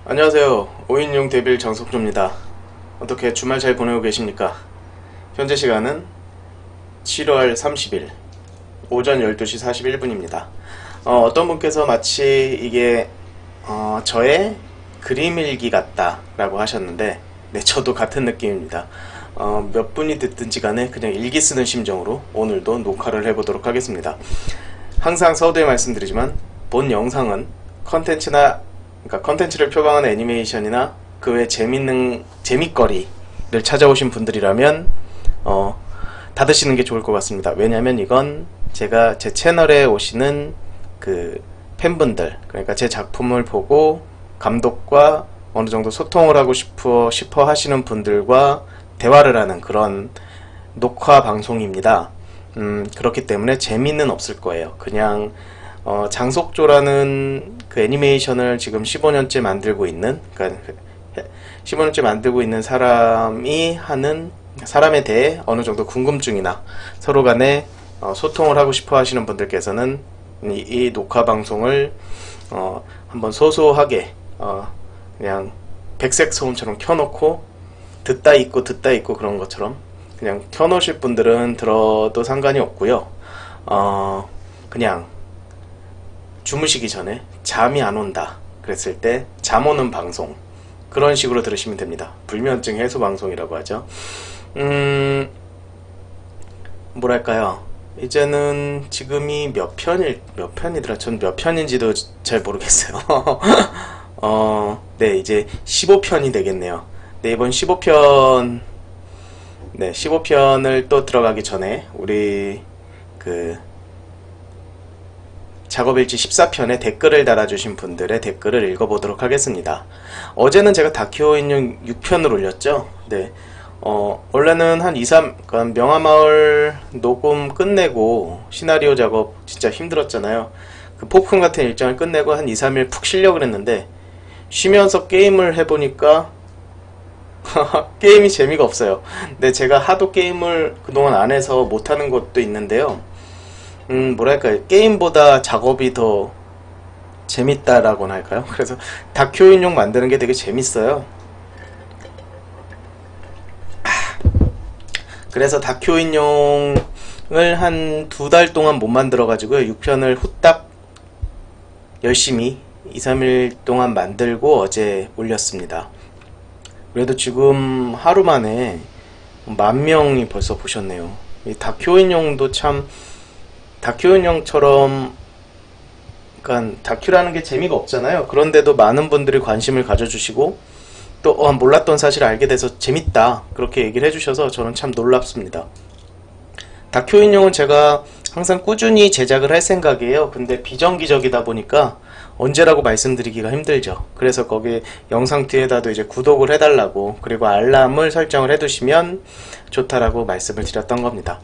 안녕하세요. 5인용 데빌 장석조입니다. 어떻게 주말 잘 보내고 계십니까? 현재 시간은 7월 30일 오전 12시 41분입니다. 어떤 분께서 마치 이게 저의 그림 일기 같다 라고 하셨는데, 네, 저도 같은 느낌입니다. 몇 분이 듣든지 간에 그냥 일기 쓰는 심정으로 오늘도 녹화를 해보도록 하겠습니다. 항상 서두에 말씀드리지만 본 영상은 컨텐츠를 표방하는 애니메이션이나 그 외 재밌거리를 찾아오신 분들이라면 닫으시는 게 좋을 것 같습니다. 왜냐면 이건 제가 제 채널에 오시는 그 팬분들, 그러니까 제 작품을 보고 감독과 어느 정도 소통을 하고 싶어 하시는 분들과 대화를 하는 그런 녹화 방송입니다. 그렇기 때문에 재미는 없을 거예요. 그냥 장속조라는 그 애니메이션을 지금 15년째 만들고 있는, 그러니까 15년째 만들고 있는 사람이 하는 사람에 대해 어느 정도 궁금증이나 서로 간에 소통을 하고 싶어 하시는 분들께서는 이 녹화 방송을 한번 소소하게 그냥 백색 소음처럼 켜놓고 듣다 있고 그런 것처럼 그냥 켜놓으실 분들은 들어도 상관이 없고요. 그냥 주무시기 전에 잠이 안 온다 그랬을 때 잠 오는 방송, 그런 식으로 들으시면 됩니다. 불면증 해소 방송이라고 하죠. 뭐랄까요, 이제는 지금이 몇 편이더라. 전 몇 편인지도 잘 모르겠어요. 네, 이제 15편이 되겠네요. 네, 이번 15편, 네, 15편을 또 들어가기 전에 우리 그 작업일지 14편에 댓글을 달아주신 분들의 댓글을 읽어보도록 하겠습니다. 어제는 제가 다큐 인용 6편을 올렸죠. 네. 원래는 한 2-3, 그러니까 명화마을 녹음 끝내고 시나리오 작업 진짜 힘들었잖아요. 그 폭풍 같은 일정을 끝내고 한 2-3일 푹 쉬려고 그랬는데, 쉬면서 게임을 해보니까 게임이 재미가 없어요. 근데 제가 하도 게임을 그동안 안 해서 못하는 것도 있는데요. 뭐랄까요, 게임보다 작업이 더 재밌다라고나 할까요? 그래서 다큐 인용 만드는 게 되게 재밌어요. 그래서 다큐 인용을 한 2달 동안 못 만들어가지고요, 6편을 후딱 열심히 2-3일 동안 만들고 어제 올렸습니다. 그래도 지금 하루 만에 10,000명이 벌써 보셨네요. 이 다큐 인용도 참, 다큐 인용처럼, 그러니까 다큐라는 게 재미가 없잖아요. 그런데도 많은 분들이 관심을 가져주시고 또 몰랐던 사실을 알게 돼서 재밌다 그렇게 얘기를 해주셔서 저는 참 놀랍습니다. 다큐 인용은 제가 항상 꾸준히 제작을 할 생각이에요. 근데 비정기적이다 보니까 언제라고 말씀드리기가 힘들죠. 그래서 거기 영상 뒤에다도 이제 구독을 해달라고, 그리고 알람을 설정을 해두시면 좋다라고 말씀을 드렸던 겁니다.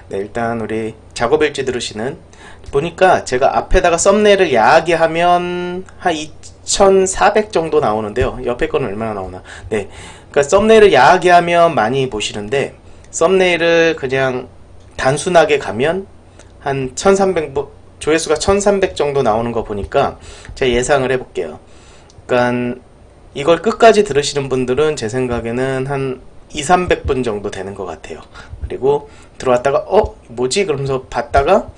네, 일단 우리 작업일지 들으시는 보니까 제가 앞에다가 썸네일을 야하게 하면 한 2,400 정도 나오는데요. 옆에 거는 얼마나 나오나. 네, 그러니까 썸네일을 야하게 하면 많이 보시는데, 썸네일을 그냥 단순하게 가면 한 1,300, 조회수가 1,300 정도 나오는 거 보니까 제가 예상을 해볼게요. 그러니까 이걸 끝까지 들으시는 분들은 제 생각에는 한 200-300분 정도 되는 것 같아요. 그리고 들어왔다가 뭐지? 그러면서 봤다가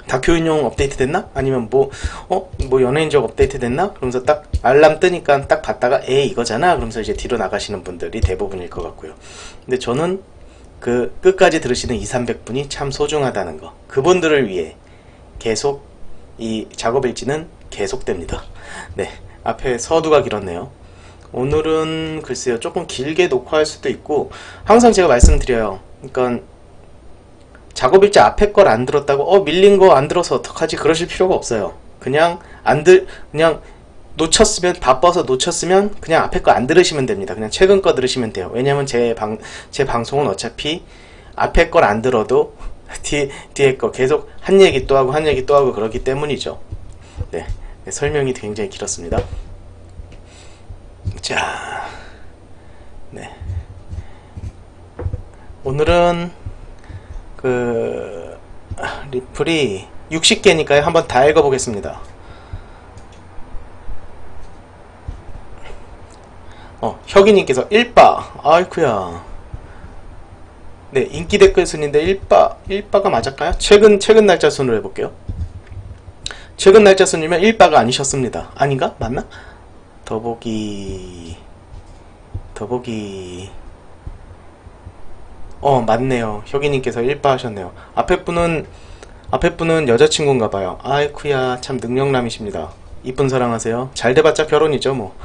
다큐 인용 업데이트 됐나? 아니면 뭐 연예인적 업데이트 됐나? 그러면서 딱 알람 뜨니까 딱 봤다가 이거잖아? 그러면서 이제 뒤로 나가시는 분들이 대부분일 것 같고요. 근데 저는 그 끝까지 들으시는 200-300분이 참 소중하다는 거, 그분들을 위해 계속 이 작업일지는 계속됩니다. 네, 앞에 서두가 길었네요. 오늘은 글쎄요, 조금 길게 녹화할 수도 있고, 항상 제가 말씀드려요. 그러니까 작업일지 앞에 걸 안 들었다고 밀린 거 안 들어서 어떡하지 그러실 필요가 없어요. 그냥 그냥 놓쳤으면, 바빠서 놓쳤으면 그냥 앞에 거 안 들으시면 됩니다. 그냥 최근 거 들으시면 돼요. 왜냐면 제 방송은 어차피 앞에 걸 안 들어도 뒤에 거 계속 한 얘기 또 하고 한 얘기 또 하고 그렇기 때문이죠. 네, 설명이 굉장히 길었습니다. 자, 네, 오늘은 리플이 60개니까요 한번 다 읽어보겠습니다. 혁이님께서 1바. 아이쿠야. 네, 인기 댓글 순인데 1바가 맞을까요? 최근 날짜 순으로 해볼게요. 최근 날짜 순이면 1바가 아니셨습니다. 아닌가? 맞나? 더보기. 맞네요. 혁이님께서 1바 하셨네요. 앞에 분은 여자친구인가봐요. 아이쿠야, 참 능력남이십니다. 이쁜 사랑하세요. 잘 돼봤자 결혼이죠, 뭐.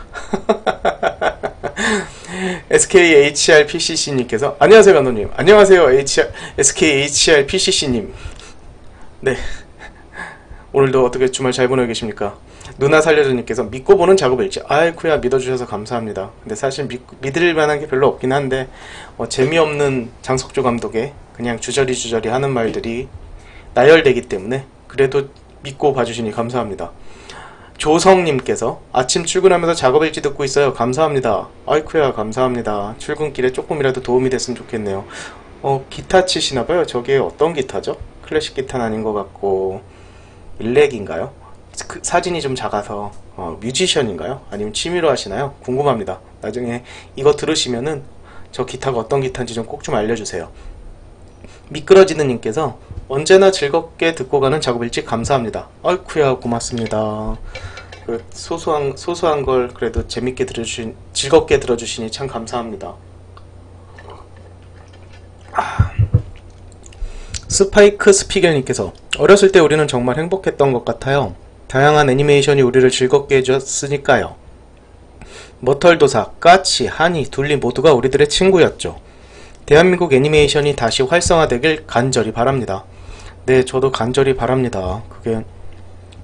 SKHRPCC님께서 안녕하세요, 감독님. 안녕하세요, SKHRPCC님. 네. 오늘도 어떻게 주말 잘 보내고 계십니까? 누나 살려주님께서 믿고 보는 작업일지. 아이쿠야, 믿어주셔서 감사합니다. 근데 사실 믿을 만한 게 별로 없긴 한데 재미없는 장석조 감독의 그냥 주저리 하는 말들이 나열되기 때문에 그래도 믿고 봐주시니 감사합니다. 조성님께서 아침 출근하면서 작업일지 듣고 있어요. 감사합니다. 아이쿠야, 감사합니다. 출근길에 조금이라도 도움이 됐으면 좋겠네요. 기타 치시나봐요. 저게 어떤 기타죠? 클래식 기타는 아닌 것 같고 일렉인가요? 그 사진이 좀 작아서 뮤지션인가요? 아니면 취미로 하시나요? 궁금합니다. 나중에 이거 들으시면은 저 기타가 어떤 기타인지 좀 꼭 좀 알려주세요. 미끄러지는 님께서 언제나 즐겁게 듣고 가는 작업일지 감사합니다. 아이쿠야, 고맙습니다. 그 소소한 걸 그래도 즐겁게 들어주시니 참 감사합니다. 스파이크 스피겔님께서 어렸을 때 우리는 정말 행복했던 것 같아요. 다양한 애니메이션이 우리를 즐겁게 해줬으니까요. 머털도사, 까치, 하니, 둘리 모두가 우리들의 친구였죠. 대한민국 애니메이션이 다시 활성화되길 간절히 바랍니다. 네, 저도 간절히 바랍니다. 그게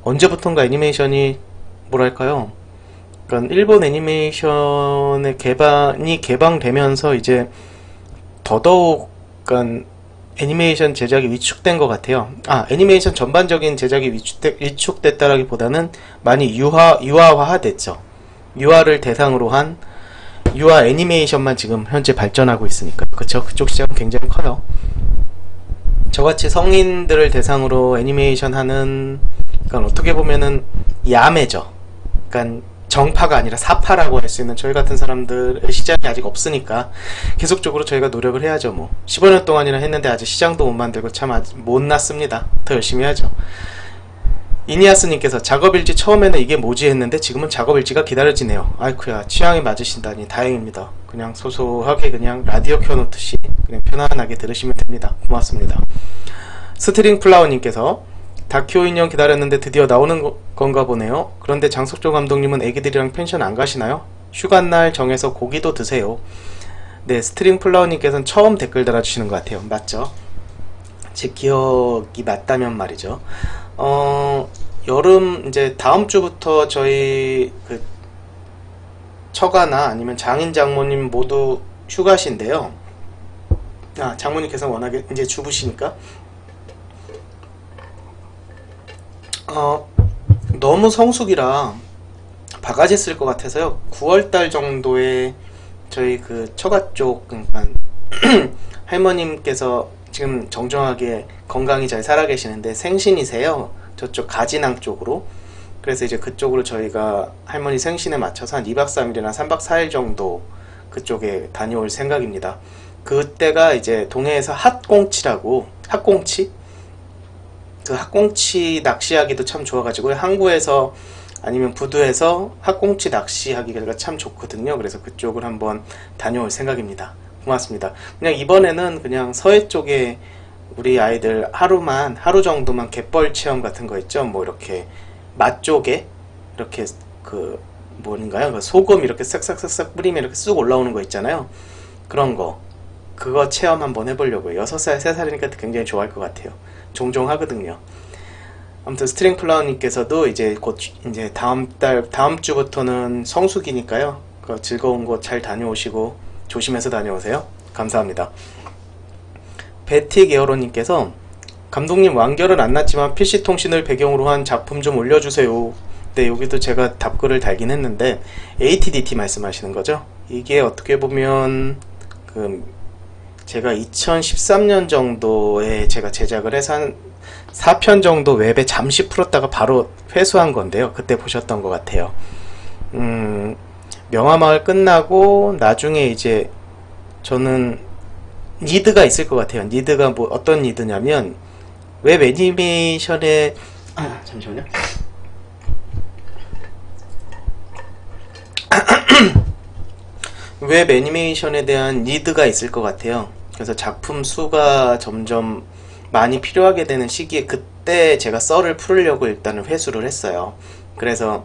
언제부턴가 애니메이션이 뭐랄까요? 그러니까 일본 애니메이션의 개방되면서 이제 더더욱 그러니까 애니메이션 제작이 위축된 것 같아요. 애니메이션 전반적인 제작이 위축됐다라기보다는 많이 유아화됐죠. 유아를 대상으로 한 유아 애니메이션만 지금 현재 발전하고 있으니까. 그쵸? 그쪽 시장은 굉장히 커요. 저같이 성인들을 대상으로 애니메이션 하는, 그러니까 어떻게 보면은 야매죠. 그러니까 정파가 아니라 사파라고 할 수 있는 저희 같은 사람들의 시장이 아직 없으니까 계속적으로 저희가 노력을 해야죠. 뭐 15년 동안이나 했는데 아직 시장도 못 만들고 참 아직 못났습니다. 더 열심히 해야죠. 이니아스님께서 작업일지 처음에는 이게 뭐지 했는데 지금은 작업일지가 기다려지네요. 아이쿠야, 취향이 맞으신다니 다행입니다. 그냥 소소하게 그냥 라디오 켜놓듯이 그냥 편안하게 들으시면 됩니다. 고맙습니다. 스트링 플라워님께서 다큐 인형 기다렸는데 드디어 나오는 건가 보네요. 그런데 장석조 감독님은 애기들이랑 펜션 안 가시나요? 휴가날 정해서 고기도 드세요. 네, 스트링 플라워님께서는 처음 댓글 달아주시는 것 같아요. 맞죠? 제 기억이 맞다면 말이죠. 여름 이제 다음 주부터 저희 그 처가나 아니면 장인 장모님 모두 휴가신데요. 장모님께서 워낙에 이제 주부시니까 너무 성수기라 바가지 쓸 것 같아서요. 9월달 정도에 저희 그 처가 쪽 그러니까 할머님께서 지금 정정하게 건강히 잘 살아계시는데 생신이세요. 저쪽 가진항 쪽으로. 그래서 이제 그쪽으로 저희가 할머니 생신에 맞춰서 한 2박 3일이나 3박 4일 정도 그쪽에 다녀올 생각입니다. 그때가 이제 동해에서 핫꽁치라고, 핫꽁치? 그 핫꽁치 낚시하기도 참 좋아가지고 항구에서 아니면 부두에서 핫꽁치 낚시하기가 참 좋거든요. 그래서 그쪽을 한번 다녀올 생각입니다. 고맙습니다. 그냥 이번에는 그냥 서해 쪽에 우리 아이들 하루 정도만 갯벌 체험 같은 거 있죠. 뭐 이렇게 맛 쪽에 이렇게 그 뭔가요? 그 소금 이렇게 싹싹싹싹 뿌리면 이렇게 쑥 올라오는 거 있잖아요. 그런 거 그거 체험 한번 해보려고요. 6살, 3살이니까 굉장히 좋아할 것 같아요. 종종 하거든요. 아무튼 스트링 플라워님께서도 이제 곧 이제 다음 주부터는 성수기니까요. 그 즐거운 곳 잘 다녀오시고 조심해서 다녀오세요. 감사합니다. 베티 게어로님께서 감독님 완결은 안 났지만 PC통신을 배경으로 한 작품 좀 올려주세요. 네, 여기도 제가 답글을 달긴 했는데 ATDT 말씀하시는 거죠? 이게 어떻게 보면 그 제가 2013년 정도에 제가 제작을 해서 한 4편 정도 웹에 잠시 풀었다가 바로 회수한 건데요. 그때 보셨던 것 같아요. 명화마을 끝나고 나중에 이제 저는 니드가 있을 것 같아요. 니드가 뭐 어떤 니드냐면 웹 애니메이션에 잠시만요. 웹 애니메이션에 대한 니드가 있을 것 같아요. 그래서 작품 수가 점점 많이 필요하게 되는 시기에 그때 제가 썰을 풀으려고 일단은 회수를 했어요. 그래서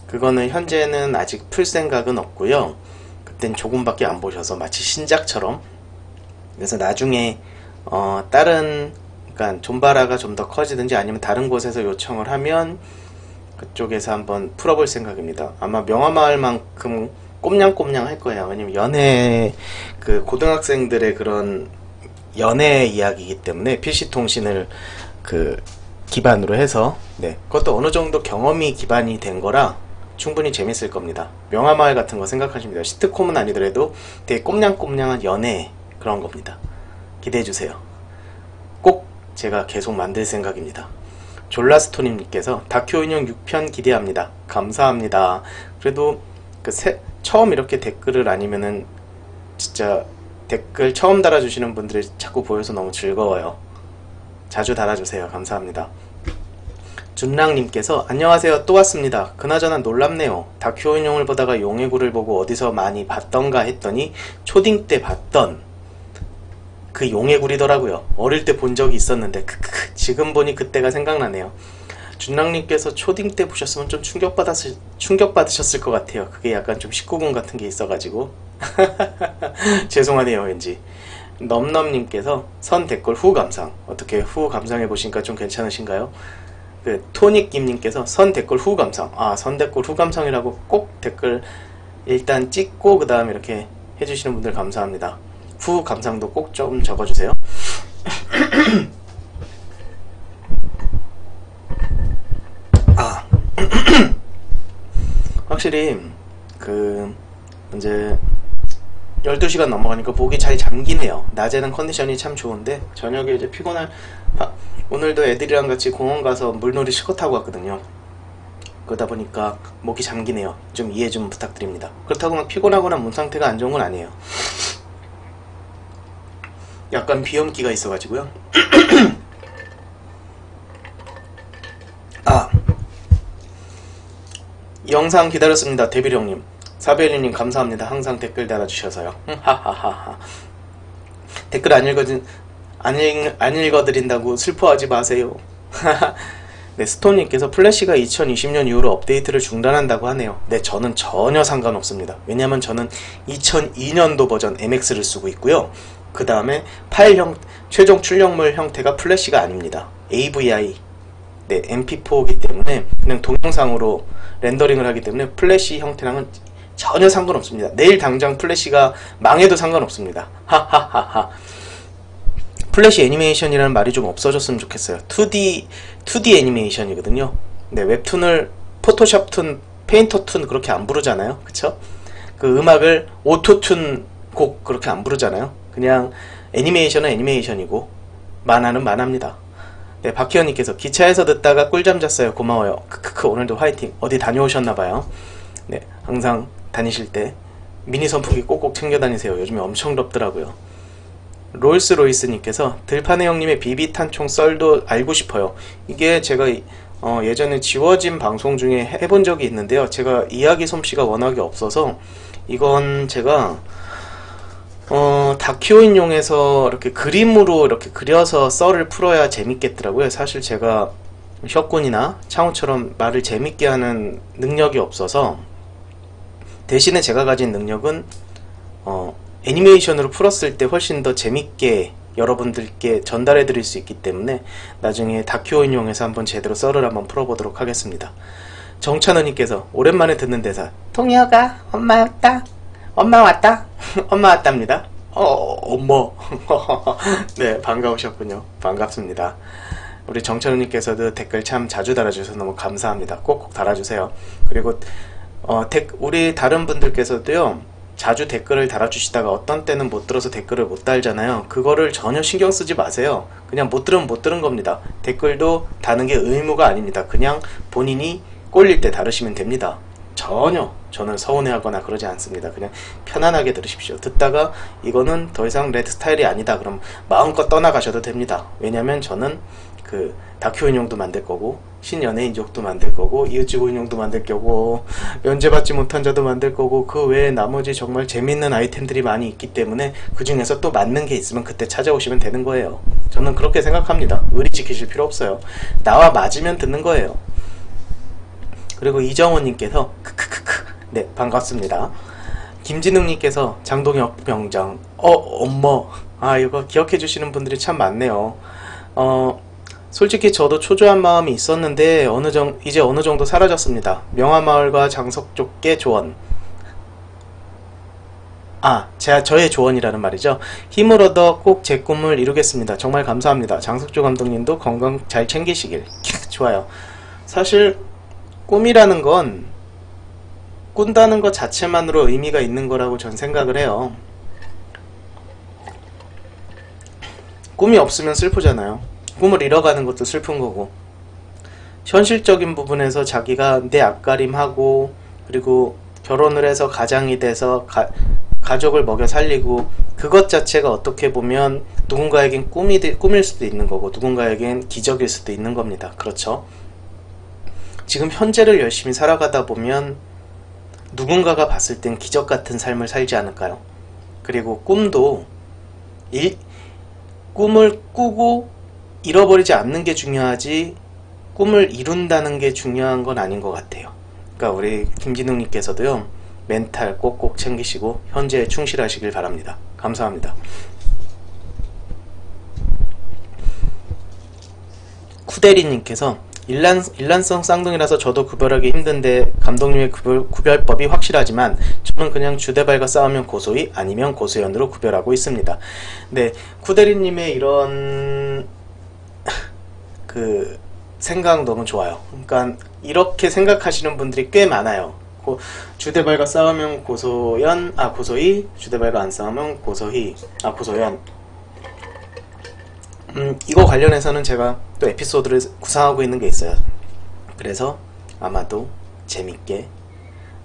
그거는 현재는 아직 풀 생각은 없고요. 그땐 조금밖에 안 보셔서 마치 신작처럼. 그래서 나중에 다른 그러니까 존바라가 좀 더 커지든지 아니면 다른 곳에서 요청을 하면 그쪽에서 한번 풀어볼 생각입니다. 아마 명화마을만큼 꼼냥꼼냥 할 거예요. 왜냐면 연애 그 고등학생들의 그런 연애 이야기이기 때문에 PC통신을 그 기반으로 해서 그것도 어느 정도 경험이 기반이 된 거라 충분히 재밌을 겁니다. 명화마을 같은 거 생각하시면 돼요. 시트콤은 아니더라도 되게 꼼냥꼼냥한 연애 그런 겁니다. 기대해주세요. 꼭 제가 계속 만들 생각입니다. 졸라스토님께서 다큐 인형 6편 기대합니다. 감사합니다. 그래도 처음 이렇게 댓글을 아니면은 진짜 댓글 처음 달아주시는 분들이 자꾸 보여서 너무 즐거워요. 자주 달아주세요. 감사합니다. 준랑님께서 안녕하세요. 또 왔습니다. 그나저나 놀랍네요. 다큐 인형을 보다가 용의 굴을 보고 어디서 많이 봤던가 했더니 초딩 때 봤던 그 용의 굴이더라고요. 어릴 때 본 적이 있었는데 지금 보니 그때가 생각나네요. 준랑님께서 초딩 때 보셨으면 좀 충격받으셨을 것 같아요. 그게 약간 좀 19금 같은 게 있어가지고 죄송하네요. 왠지. 넘넘님께서 선 댓글 후 감상. 어떻게 후 감상해 보시니까 좀 괜찮으신가요? 그 토닉김님께서 선 댓글 후 감상. 선 댓글 후 감상이라고 꼭 댓글 일단 찍고 그 다음에 이렇게 해주시는 분들 감사합니다. 후 감상도 꼭 좀 적어주세요. 확실히 이제 12시간 넘어가니까 목이 잘 잠기네요. 낮에는 컨디션이 참 좋은데 저녁에 이제 오늘도 애들이랑 같이 공원 가서 물놀이 실컷 타고 왔거든요. 그러다 보니까 목이 잠기네요. 좀 이해 좀 부탁드립니다. 그렇다고 막 피곤하거나 몸 상태가 안 좋은 건 아니에요. 약간 비염기가 있어가지고요. 영상 기다렸습니다. 데뷔령님. 사베리님 감사합니다. 항상 댓글 달아주셔서요. 하하하하. 댓글 안 읽어드린다고 슬퍼하지 마세요. 네, 스톤님께서 플래시가 2020년 이후로 업데이트를 중단한다고 하네요. 네, 저는 전혀 상관없습니다. 왜냐면 저는 2002년도 버전 MX를 쓰고 있고요. 그 다음에 최종 출력물 형태가 플래시가 아닙니다. AVI, MP4이기 때문에 그냥 동영상으로 렌더링을 하기 때문에 플래시 형태랑은 전혀 상관없습니다. 내일 당장 플래시가 망해도 상관없습니다. 하하하하. 플래시 애니메이션이라는 말이 좀 없어졌으면 좋겠어요. 2D 애니메이션이거든요. 네, 웹툰을 포토샵 툰, 페인터 툰 그렇게 안 부르잖아요. 그쵸? 그 음악을 오토튠 곡 그렇게 안 부르잖아요. 그냥 애니메이션은 애니메이션이고 만화는 만화입니다. 네, 박희연님께서 기차에서 듣다가 꿀잠 잤어요. 고마워요. 크크크. 오늘도 화이팅. 어디 다녀오셨나봐요. 네, 항상 다니실 때 미니 선풍기 꼭꼭 챙겨 다니세요. 요즘에 엄청 덥더라고요. 롤스로이스님께서 들판의 형님의 비비탄총 썰도 알고 싶어요. 이게 제가 예전에 지워진 방송 중에 해본 적이 있는데요. 제가 이야기 솜씨가 워낙에 없어서 이건 제가 다큐인용에서 이렇게 그림으로 이렇게 그려서 썰을 풀어야 재밌겠더라고요. 사실 제가 혁군이나 창우처럼 말을 재밌게 하는 능력이 없어서 대신에 제가 가진 능력은 애니메이션으로 풀었을 때 훨씬 더 재밌게 여러분들께 전달해 드릴 수 있기 때문에 나중에 다큐인용에서 한번 제대로 썰을 한번 풀어보도록 하겠습니다. 정찬호님께서 오랜만에 듣는 대사 동혁아 엄마 왔다 엄마 왔다 엄마 왔답니다. 엄마 네, 반가우셨군요. 반갑습니다. 우리 정찬우님께서도 댓글 참 자주 달아주셔서 너무 감사합니다. 꼭꼭 달아주세요. 그리고 우리 다른 분들께서도요 자주 댓글을 달아주시다가 어떤 때는 못 들어서 댓글을 못 달잖아요. 그거를 전혀 신경 쓰지 마세요. 그냥 못 들으면 못 들은 겁니다. 댓글도 다는 게 의무가 아닙니다. 그냥 본인이 꼴릴 때 다루시면 됩니다. 전혀 저는 서운해하거나 그러지 않습니다. 그냥 편안하게 들으십시오. 듣다가 이거는 더 이상 레드 스타일이 아니다 그럼 마음껏 떠나가셔도 됩니다. 왜냐면 저는 그 다큐 인용도 만들 거고 신연예인족도 만들 거고 이웃집 인용도 만들 거고 면제받지 못한 자도 만들 거고 그 외에 나머지 정말 재밌는 아이템들이 많이 있기 때문에 그 중에서 또 맞는 게 있으면 그때 찾아오시면 되는 거예요. 저는 그렇게 생각합니다. 의리 지키실 필요 없어요. 나와 맞으면 듣는 거예요. 그리고 이정호님께서 크크크크 네 반갑습니다. 김진웅님께서 장동혁 병장 엄마 이거 기억해 주시는 분들이 참 많네요. 솔직히 저도 초조한 마음이 있었는데 이제 어느 정도 사라졌습니다. 명화마을과 장석족계 조언 저의 조언이라는 말이죠. 힘을 얻어 꼭 제 꿈을 이루겠습니다. 정말 감사합니다. 장석조 감독님도 건강 잘 챙기시길. 좋아요. 사실 꿈이라는 건 꾼다는 것 자체만으로 의미가 있는 거라고 전 생각을 해요. 꿈이 없으면 슬프잖아요. 꿈을 잃어가는 것도 슬픈 거고 현실적인 부분에서 자기가 내 앞가림하고 그리고 결혼을 해서 가장이 돼서 가족을 먹여 살리고 그것 자체가 어떻게 보면 누군가에겐 꿈일 수도 있는 거고 누군가에겐 기적일 수도 있는 겁니다. 그렇죠? 지금 현재를 열심히 살아가다 보면 누군가가 봤을 땐 기적 같은 삶을 살지 않을까요? 그리고 꿈도 꿈을 꾸고 잃어버리지 않는 게 중요하지 꿈을 이룬다는 게 중요한 건 아닌 것 같아요. 그러니까 우리 김진웅님께서도요 멘탈 꼭꼭 챙기시고 현재에 충실하시길 바랍니다. 감사합니다. 쿠데리님께서 일란성 쌍둥이라서 저도 구별하기 힘든데 감독님의 구별법이 확실하지만 저는 그냥 주대발과 싸우면 고소희 아니면 고소연으로 구별하고 있습니다. 네, 쿠데리님의 이런 그 생각 너무 좋아요. 그러니까 이렇게 생각하시는 분들이 꽤 많아요. 주대발과 싸우면 고소희, 주대발과 안 싸우면 고소연. 이거 관련해서는 제가 또 에피소드를 구상하고 있는 게 있어요. 그래서 아마도 재밌게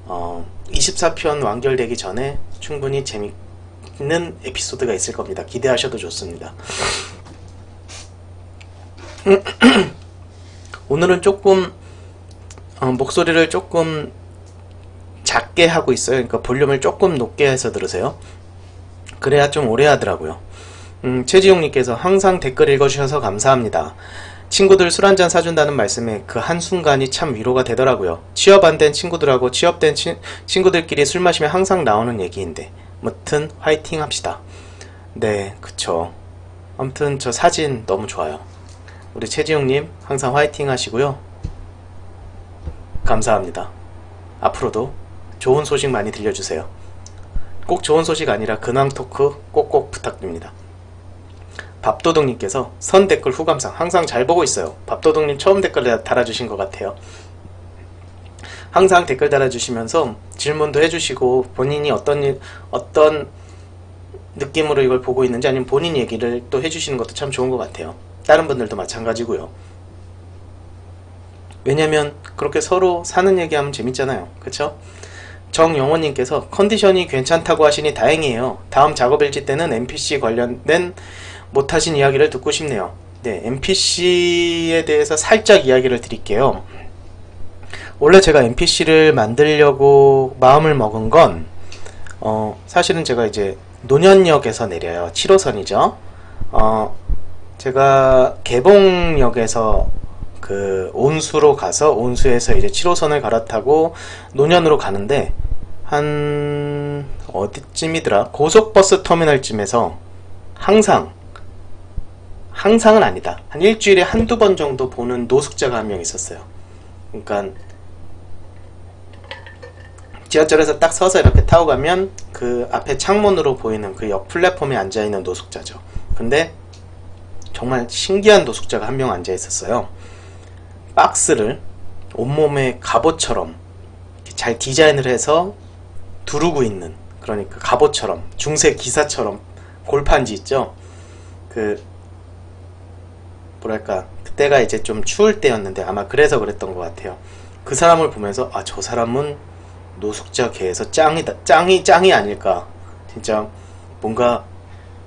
24편 완결되기 전에 충분히 재밌는 에피소드가 있을 겁니다. 기대하셔도 좋습니다. 오늘은 조금 목소리를 조금 작게 하고 있어요. 그러니까 볼륨을 조금 높게 해서 들으세요. 그래야 좀 오래 하더라고요. 최지용님께서 항상 댓글 읽어주셔서 감사합니다. 친구들 술 한잔 사준다는 말씀에 그 한순간이 참 위로가 되더라고요. 취업 안 된 친구들하고 취업된 친구들끼리 술 마시면 항상 나오는 얘기인데 무튼 화이팅 합시다. 네, 그쵸. 아무튼 저 사진 너무 좋아요. 우리 최지용님 항상 화이팅 하시고요. 감사합니다. 앞으로도 좋은 소식 많이 들려주세요. 꼭 좋은 소식 아니라 근황 토크 꼭꼭 부탁드립니다. 밥도둑님께서 선 댓글 후감상 항상 잘 보고 있어요. 밥도둑님 처음 댓글 달아주신 것 같아요. 항상 댓글 달아주시면서 질문도 해주시고 본인이 어떤 느낌으로 이걸 보고 있는지 아니면 본인 얘기를 또 해주시는 것도 참 좋은 것 같아요. 다른 분들도 마찬가지고요. 왜냐면 그렇게 서로 사는 얘기하면 재밌잖아요. 그쵸? 정영원님께서 컨디션이 괜찮다고 하시니 다행이에요. 다음 작업일지 때는 NPC 관련된 못하신 이야기를 듣고 싶네요. 네, NPC에 대해서 살짝 이야기를 드릴게요. 원래 제가 NPC를 만들려고 마음을 먹은 건 사실은 제가 이제 노년역에서 내려요. 7호선이죠. 제가 개봉역에서 그 온수로 가서 온수에서 이제 7호선을 갈아타고 노년으로 가는데 한 어디쯤이더라? 고속버스 터미널쯤에서 항상은 아니다. 한 일주일에 한두 번 정도 보는 노숙자가 한 명 있었어요. 그러니까 지하철에서 딱 서서 이렇게 타고 가면 그 앞에 창문으로 보이는 그 역 플랫폼에 앉아있는 노숙자죠. 근데 정말 신기한 노숙자가 한 명 앉아 있었어요. 박스를 온몸에 갑옷처럼 잘 디자인을 해서 두르고 있는, 그러니까 갑옷처럼 중세 기사처럼 골판지 있죠. 그 뭐랄까 그때가 이제 좀 추울 때였는데 아마 그래서 그랬던 것 같아요. 그 사람을 보면서 아, 저 사람은 노숙자계에서 짱이 아닐까. 진짜 뭔가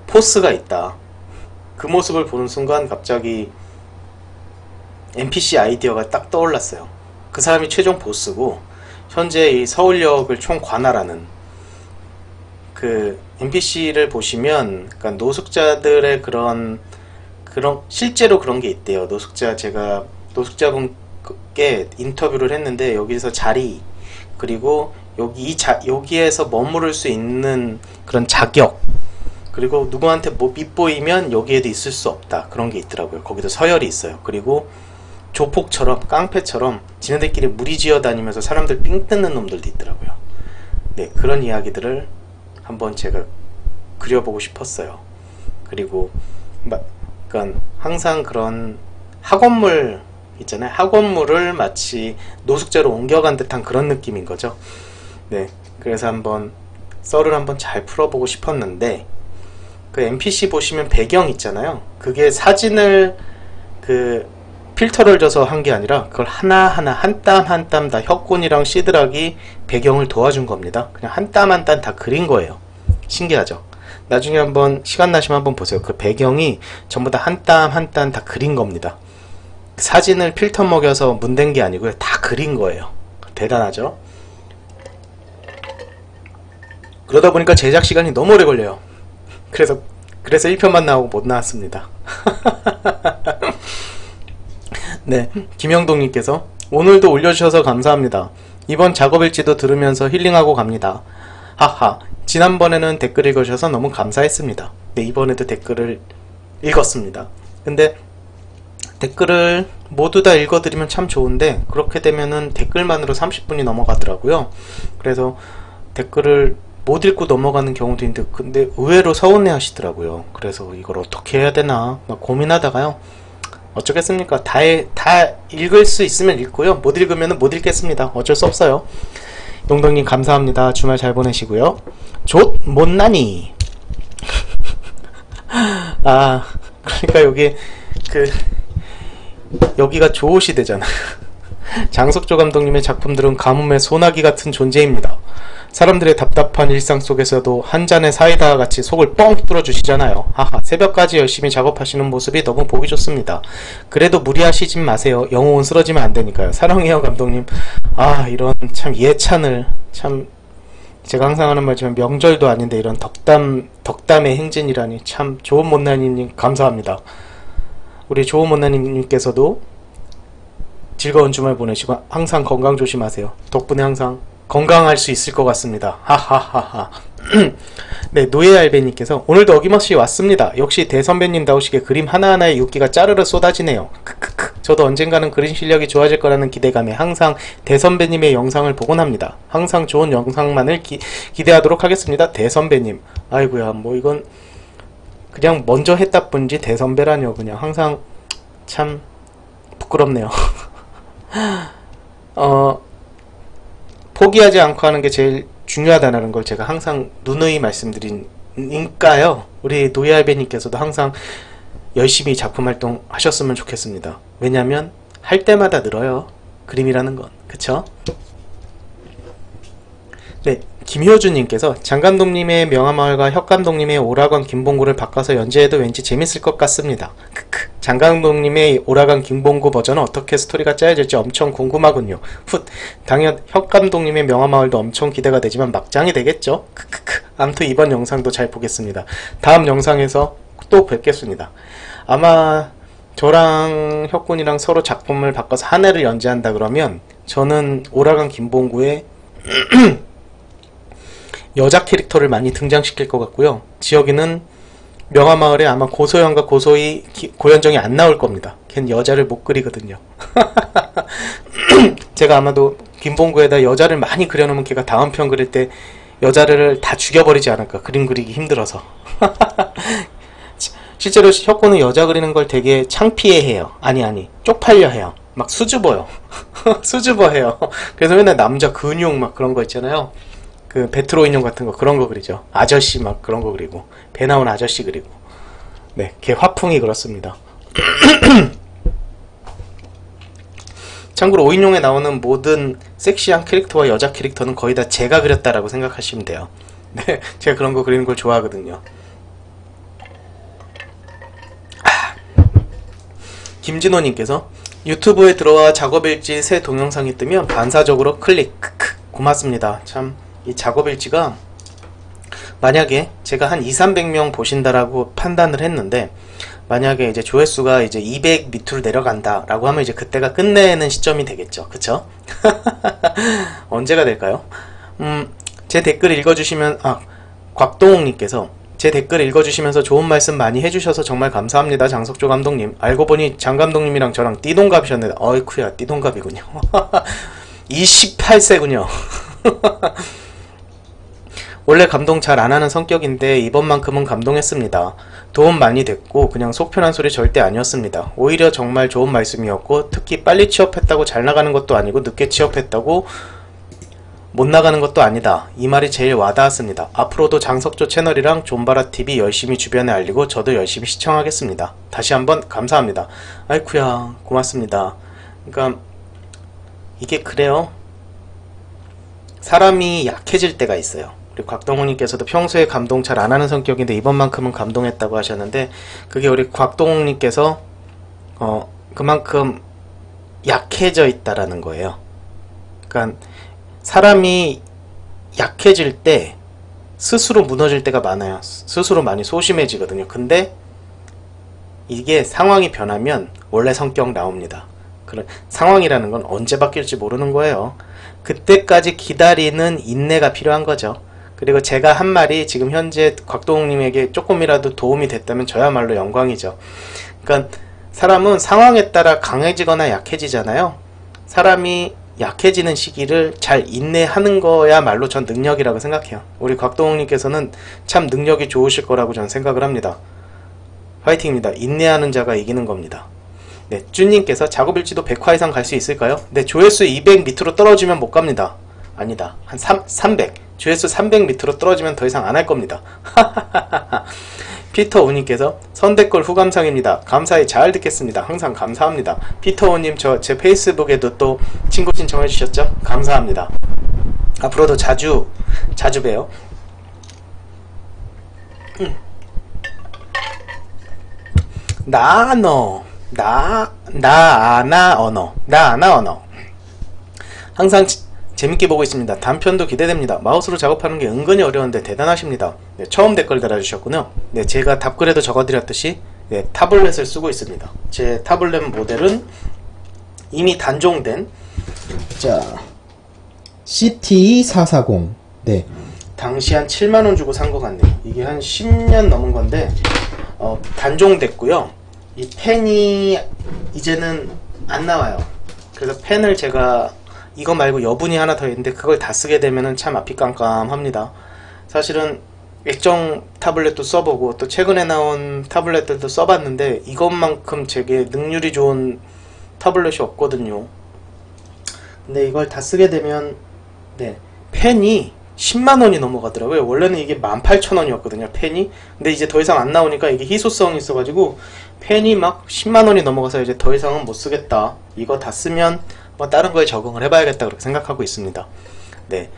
포스가 있다. 그 모습을 보는 순간 갑자기 NPC 아이디어가 딱 떠올랐어요. 그 사람이 최종 보스고 현재 이 서울역을 총 관할하는 그 NPC를 보시면, 그러니까 노숙자들의 그런 실제로 그런 게 있대요. 제가 노숙자분께 인터뷰를 했는데 여기서 자리, 그리고 여기에서 머무를 수 있는 그런 자격, 그리고 누구한테 뭐 밉보이면 여기에도 있을 수 없다, 그런 게 있더라고요. 거기도 서열이 있어요. 그리고 조폭처럼, 깡패처럼 지네들끼리 무리지어 다니면서 사람들 삥 뜯는 놈들도 있더라고요. 네, 그런 이야기들을 한번 제가 그려보고 싶었어요. 그리고 그러니까 항상 그런 학원물 있잖아요. 학원물을 마치 노숙자로 옮겨간 듯한 그런 느낌인 거죠. 네, 그래서 한번 썰을 한번 잘 풀어보고 싶었는데, 그 NPC 보시면 배경 있잖아요. 그게 사진을 필터를 줘서 한 게 아니라 그걸 하나하나 한 땀 한 땀 다 혁군이랑 시드락이 배경을 도와준 겁니다. 그냥 한 땀 한 땀 다 그린 거예요. 신기하죠? 나중에 한번 시간 나시면 한번 보세요. 그 배경이 전부 다 한 땀 한 땀 다 그린 겁니다. 사진을 필터 먹여서 문댄 게 아니고요. 다 그린 거예요. 대단하죠? 그러다 보니까 제작 시간이 너무 오래 걸려요. 그래서 1편만 나오고 못 나왔습니다. 네, 김영동님께서 오늘도 올려주셔서 감사합니다. 이번 작업일지도 들으면서 힐링하고 갑니다. 하하, 지난번에는 댓글 읽어주셔서 너무 감사했습니다. 네, 이번에도 댓글을 읽었습니다. 근데 댓글을 모두 다 읽어드리면 참 좋은데 그렇게 되면은 댓글만으로 30분이 넘어가더라고요. 그래서 댓글을 못 읽고 넘어가는 경우도 있는데, 근데 의외로 서운해 하시더라고요. 그래서 이걸 어떻게 해야 되나 막 고민하다가요, 어쩌겠습니까? 다 읽을 수 있으면 읽고요, 못 읽으면 못 읽겠습니다. 어쩔 수 없어요. 용덕님 감사합니다. 주말 잘 보내시고요. 좆 못나니. 아, 그러니까 여기가 조호시대잖아요. 장석조 감독님의 작품들은 가뭄의 소나기 같은 존재입니다. 사람들의 답답한 일상 속에서도 한 잔의 사이다와 같이 속을 뻥 뚫어주시잖아요. 하하, 새벽까지 열심히 작업하시는 모습이 너무 보기 좋습니다. 그래도 무리하시진 마세요. 영혼은 쓰러지면 안 되니까요. 사랑해요 감독님. 아, 이런 참 예찬을, 참 제가 항상 하는 말이지만 명절도 아닌데 이런 덕담의 행진이라니. 참 좋은 못난이님 감사합니다. 우리 좋은 못난이님께서도 즐거운 주말 보내시고 항상 건강 조심하세요. 덕분에 항상 건강할 수 있을 것 같습니다. 하하하하. 네, 노예알베님께서 오늘도 어김없이 왔습니다. 역시 대선배님다우시게 그림 하나하나에 윤기가 짜르르 쏟아지네요. 크크크. 저도 언젠가는 그림 실력이 좋아질 거라는 기대감에 항상 대선배님의 영상을 보곤 합니다. 항상 좋은 영상만을 기대하도록 하겠습니다. 대선배님. 아이고야, 뭐 이건 그냥 먼저 했다 뿐이지 대선배라뇨. 그냥 항상 참 부끄럽네요. 포기하지 않고 하는 게 제일 중요하다는 걸 제가 항상 누누이 말씀드리니까요. 우리 노예알베님께서도 항상 열심히 작품 활동 하셨으면 좋겠습니다. 왜냐면 할 때마다 늘어요. 그림이라는 건. 그쵸? 네, 김효주님께서 장감독님의 명화마을과 혁감독님의 오라관 김봉구를 바꿔서 연재해도 왠지 재밌을 것 같습니다. 크크. 장감독님의 오라관 김봉구 버전은 어떻게 스토리가 짜여질지 엄청 궁금하군요. 훗. 당연 혁감독님의 명화마을도 엄청 기대가 되지만 막장이 되겠죠? 크크크. 아무튼 이번 영상도 잘 보겠습니다. 다음 영상에서 또 뵙겠습니다. 아마 저랑 혁군이랑 서로 작품을 바꿔서 한 해를 연재한다 그러면 저는 오라관 김봉구의 여자 캐릭터를 많이 등장시킬 것 같고요. 지혁이는 명화마을에 아마 고소영과 고현정이 안 나올 겁니다. 걘 여자를 못 그리거든요. 제가 아마도 김봉구에다 여자를 많이 그려놓으면 걔가 다음 편 그릴 때 여자를 다 죽여버리지 않을까. 그림 그리기 힘들어서. 실제로 혁군은 여자 그리는 걸 되게 창피해해요. 아니 쪽팔려 해요. 막 수줍어요. 수줍어해요. 그래서 맨날 남자 근육 막 그런 거 있잖아요. 그 베트로 인형 같은 거 그런 거 그리죠. 아저씨 막 그런 거 그리고 배 나온 아저씨 그리고. 네, 걔 화풍이 그렇습니다. 참고로 5인용에 나오는 모든 섹시한 캐릭터와 여자 캐릭터는 거의 다 제가 그렸다라고 생각하시면 돼요. 네, 제가 그런 거 그리는 걸 좋아하거든요. 김진호님께서 유튜브에 들어와 작업일지 새 동영상이 뜨면 반사적으로 클릭. 크크, 고맙습니다. 참 이 작업일지가 만약에 제가 한 200~300명 보신다라고 판단을 했는데, 만약에 이제 조회수가 이제 200 밑으로 내려간다 라고 하면 이제 그때가 끝내는 시점이 되겠죠. 그쵸? 언제가 될까요? 제 댓글 읽어주시면, 곽동욱님께서 제 댓글 읽어주시면서 좋은 말씀 많이 해주셔서 정말 감사합니다. 장석조 감독님. 알고 보니 장 감독님이랑 저랑 띠동갑이셨는데, 어이쿠야, 띠동갑이군요. 28세군요. 원래 감동 잘 안하는 성격인데 이번만큼은 감동했습니다. 도움 많이 됐고 그냥 속 편한 소리 절대 아니었습니다. 오히려 정말 좋은 말씀이었고, 특히 빨리 취업했다고 잘 나가는 것도 아니고 늦게 취업했다고 못 나가는 것도 아니다. 이 말이 제일 와닿았습니다. 앞으로도 장석조 채널이랑 존바라TV 열심히 주변에 알리고 저도 열심히 시청하겠습니다. 다시 한번 감사합니다. 아이쿠야, 고맙습니다. 그러니까 이게 그래요. 사람이 약해질 때가 있어요. 우리 곽동욱님께서도 평소에 감동 잘 안하는 성격인데 이번만큼은 감동했다고 하셨는데, 그게 우리 곽동욱님께서 그만큼 약해져 있다라는 거예요. 그러니까 사람이 약해질 때 스스로 무너질 때가 많아요. 스스로 많이 소심해지거든요. 근데 이게 상황이 변하면 원래 성격 나옵니다. 그런 상황이라는 건 언제 바뀔지 모르는 거예요. 그때까지 기다리는 인내가 필요한 거죠. 그리고 제가 한 말이 지금 현재 곽동욱님에게 조금이라도 도움이 됐다면 저야말로 영광이죠. 그러니까 사람은 상황에 따라 강해지거나 약해지잖아요. 사람이 약해지는 시기를 잘 인내하는 거야말로 전 능력이라고 생각해요. 우리 곽동욱님께서는 참 능력이 좋으실 거라고 저는 생각을 합니다. 화이팅입니다. 인내하는 자가 이기는 겁니다. 네, 쭈님께서 작업일지도 100화 이상 갈 수 있을까요? 네, 조회수 200 밑으로 떨어지면 못 갑니다. 아니다, 한 300, 조회수 300 밑으로 떨어지면 더 이상 안 할 겁니다. 피터오님께서 선댓글 후감상입니다. 감사히 잘 듣겠습니다. 항상 감사합니다. 피터오님, 제 페이스북에도 또 친구 신청해 주셨죠? 감사합니다. 앞으로도 자주 봬요. 나아나 언어 항상 재밌게 보고 있습니다. 단편도 기대됩니다. 마우스로 작업하는 게 은근히 어려운데 대단하십니다. 네, 처음 댓글 달아주셨군요. 네, 제가 답글에도 적어드렸듯이 네, 타블렛을 쓰고 있습니다. 제 타블렛 모델은 이미 단종된 CT440. 네, 당시 한 7만원 주고 산 것 같네요. 이게 한 10년 넘은 건데 단종됐고요. 이 펜이 이제는 안 나와요. 그래서 펜을 제가 이거 말고 여분이 하나 더 있는데 그걸 다 쓰게 되면은 참 앞이 깜깜합니다. 사실은 액정 타블렛도 써보고 또 최근에 나온 타블렛들도 써봤는데 이것만큼 제게 능률이 좋은 타블렛이 없거든요. 근데 이걸 다 쓰게 되면 네, 펜이 10만원이 넘어가더라고요. 원래는 이게 18,000원이었거든요 펜이. 근데 이제 더 이상 안 나오니까 이게 희소성이 있어가지고 펜이 막 10만원이 넘어가서 이제 더 이상은 못 쓰겠다, 이거 다 쓰면 뭐 다른 거에 적응을 해봐야겠다 그렇게 생각하고 있습니다. 네,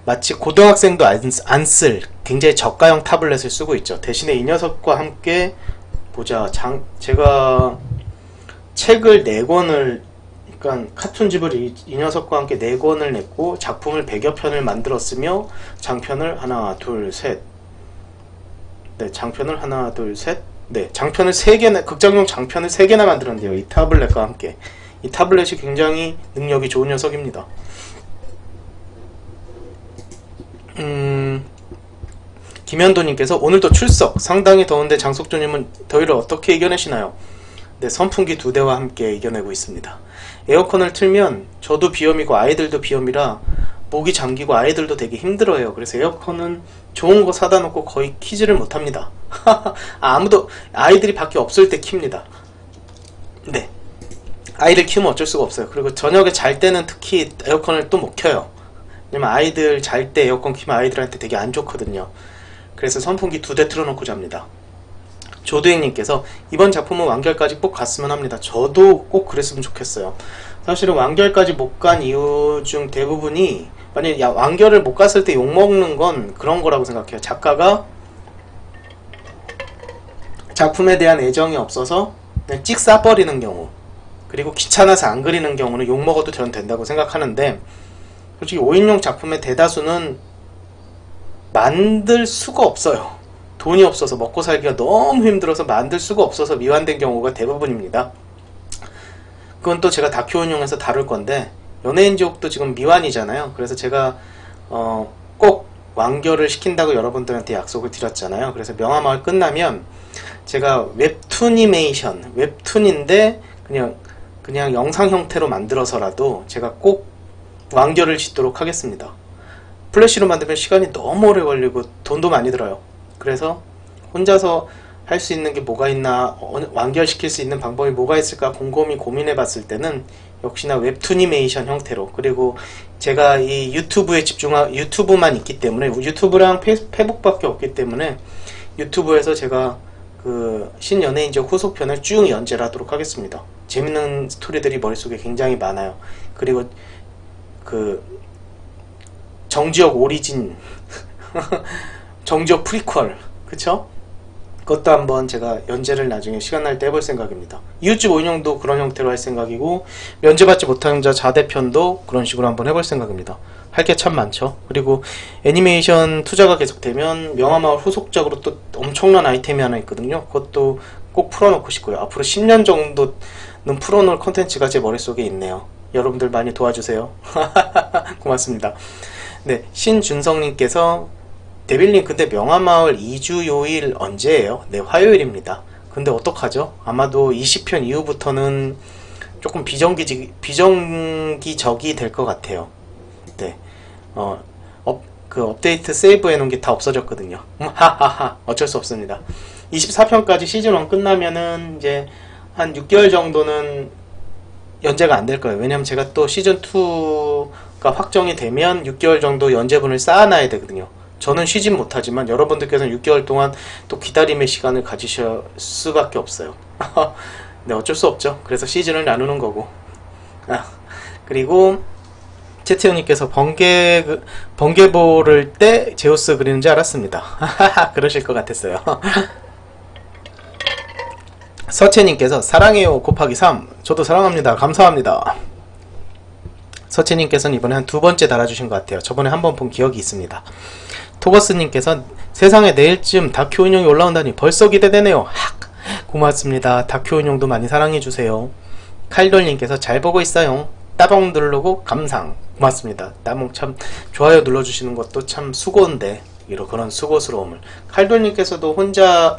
마치 고등학생도 안 쓸 굉장히 저가형 타블렛을 쓰고 있죠. 대신에 이 녀석과 함께 제가 책을 4권을, 그러니까 카툰집을 이 녀석과 함께 4권을 냈고 작품을 100여 편을 만들었으며 장편을 하나 둘 셋, 네, 장편을 하나 둘 셋, 네, 장편을 3개나, 극장용 장편을 3개나 만들었는데요, 이 타블렛과 함께. 이 타블렛이 굉장히 능력이 좋은 녀석입니다. 김현도님께서 오늘도 출석. 상당히 더운데 장석조님은 더위를 어떻게 이겨내시나요? 네, 선풍기 2대와 함께 이겨내고 있습니다. 에어컨을 틀면 저도 비염이고 아이들도 비염이라 목이 잠기고 아이들도 되게 힘들어요. 그래서 에어컨은 좋은 거 사다 놓고 거의 키지를 못합니다. 아무도, 아이들이 밖에 없을 때 킵니다. 네, 아이를 키우면 어쩔 수가 없어요. 그리고 저녁에 잘 때는 특히 에어컨을 또 못 켜요. 왜냐면 아이들 잘 때 에어컨 키면 아이들한테 되게 안 좋거든요. 그래서 선풍기 2대 틀어놓고 잡니다. 조두행님께서 이번 작품은 완결까지 꼭 갔으면 합니다. 저도 꼭 그랬으면 좋겠어요. 사실은 완결까지 못 간 이유 중 대부분이, 만약에 완결을 못 갔을 때 욕먹는 건 그런 거라고 생각해요. 작가가 작품에 대한 애정이 없어서 그냥 찍 싸버리는 경우, 그리고 귀찮아서 안 그리는 경우는 욕먹어도 저는 된다고 생각하는데, 솔직히 5인용 작품의 대다수는 만들 수가 없어요. 돈이 없어서, 먹고 살기가 너무 힘들어서 만들 수가 없어서 미완된 경우가 대부분입니다. 그건 또 제가 다큐원용에서 다룰 건데, 연예인지옥도 지금 미완이잖아요. 그래서 제가 꼭 완결을 시킨다고 여러분들한테 약속을 드렸잖아요. 그래서 명화마을 끝나면 제가 웹툰이메이션, 웹툰인데 그냥 영상 형태로 만들어서라도 제가 꼭 완결을 짓도록 하겠습니다. 플래시로 만들면 시간이 너무 오래 걸리고 돈도 많이 들어요. 그래서 혼자서 할 수 있는 게 뭐가 있나, 완결시킬 수 있는 방법이 뭐가 있을까 곰곰이 고민해 봤을 때는 역시나 웹툰이메이션 형태로, 그리고 제가 이 유튜브만 있기 때문에, 유튜브랑 페북밖에 없기 때문에 유튜브에서 제가 그 신연예인지옥 후속편을 쭉 연재를 하도록 하겠습니다. 재밌는 스토리들이 머릿속에 굉장히 많아요. 그리고 그 정지혁 오리진 정지혁 프리퀄, 그쵸? 그것도 한번 제가 연재를 나중에 시간 날 때 해볼 생각입니다. 이웃집 5인용도 그런 형태로 할 생각이고, 면제받지 못한 자 자대편도 그런 식으로 한번 해볼 생각입니다. 할 게 참 많죠. 그리고 애니메이션 투자가 계속되면 명화마을 후속작으로 또 엄청난 아이템이 하나 있거든요. 그것도 꼭 풀어놓고 싶고요. 앞으로 10년 정도는 풀어놓을 컨텐츠가 제 머릿속에 있네요. 여러분들 많이 도와주세요. 고맙습니다. 네, 신준성님께서 데빌님, 근데 명화마을 2주 요일 언제예요? 네, 화요일입니다. 근데 어떡하죠? 아마도 20편 이후부터는 조금 비정기적이 될 것 같아요. 네, 그 업데이트 세이브 해놓은 게 다 없어졌거든요. 하하하, 어쩔 수 없습니다. 24편까지 시즌1 끝나면은 이제 한 6개월 정도는 연재가 안 될 거예요. 왜냐면 제가 또 시즌2가 확정이 되면 6개월 정도 연재분을 쌓아놔야 되거든요. 저는 쉬진 못하지만 여러분들께서는 6개월 동안 또 기다림의 시간을 가지실 수밖에 없어요. 네, 어쩔 수 없죠. 그래서 시즌을 나누는 거고. 그리고 채태형님께서 번개볼을 때 제우스 그리는 줄 알았습니다. 그러실 것 같았어요. 서채님께서 사랑해요 곱하기 3. 저도 사랑합니다. 감사합니다. 서채님께서는 이번에 한 2번째 달아주신 것 같아요. 저번에 한 번 본 기억이 있습니다. 토거스님께서 세상에 내일쯤 다큐 인용이 올라온다니 벌써 기대되네요. 학! 고맙습니다. 다큐 인용도 많이 사랑해주세요. 칼돌님께서 잘 보고 있어요. 따봉 누르고 감상. 고맙습니다. 따봉 참 좋아요 눌러주시는 것도 참 수고인데 이런 그런 수고스러움을. 칼돌님께서도 혼자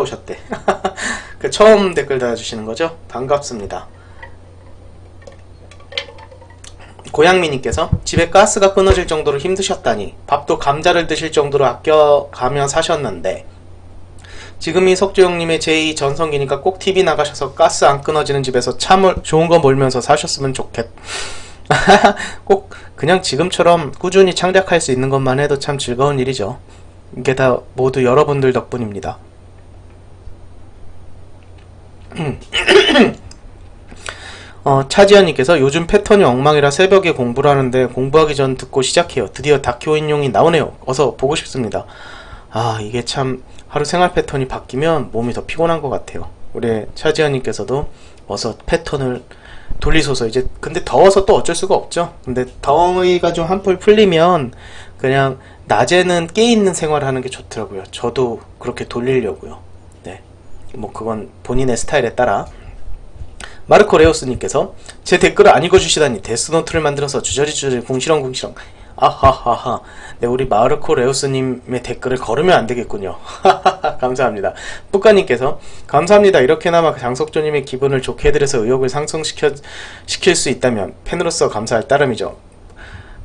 오셨대. 그 처음 댓글 달아주시는 거죠? 반갑습니다. 고양미님께서 집에 가스가 끊어질 정도로 힘드셨다니 밥도 감자를 드실 정도로 아껴가며 사셨는데 지금이 석주영님의 제2 전성기니까 꼭 TV 나가셔서 가스 안 끊어지는 집에서 참 좋은 거 몰면서 사셨으면 좋겠. 꼭 그냥 지금처럼 꾸준히 창작할 수 있는 것만 해도 참 즐거운 일이죠. 이게 다 모두 여러분들 덕분입니다. 차지현님께서 요즘 패턴이 엉망이라 새벽에 공부를 하는데 공부하기 전 듣고 시작해요. 드디어 다큐 인용이 나오네요. 어서 보고 싶습니다. 이게 참 하루 생활 패턴이 바뀌면 몸이 더 피곤한 것 같아요. 우리 차지현님께서도 어서 패턴을 돌리소서. 이제 근데 더워서 또 어쩔 수가 없죠. 근데 더위가 좀 한풀 풀리면 그냥 낮에는 깨있는 생활을 하는 게 좋더라고요. 저도 그렇게 돌리려고요. 네, 뭐 그건 본인의 스타일에 따라. 마르코 레오스님께서 제 댓글을 안 읽어주시다니 데스노트를 만들어서 주저리 궁시렁궁시렁. 아하하하. 네, 우리 마르코 레오스님의 댓글을 걸으면 안 되겠군요. 감사합니다. 뿌까님께서 감사합니다. 이렇게나마 장석조님의 기분을 좋게 해드려서 의욕을 상승시킬 수 있다면 팬으로서 감사할 따름이죠.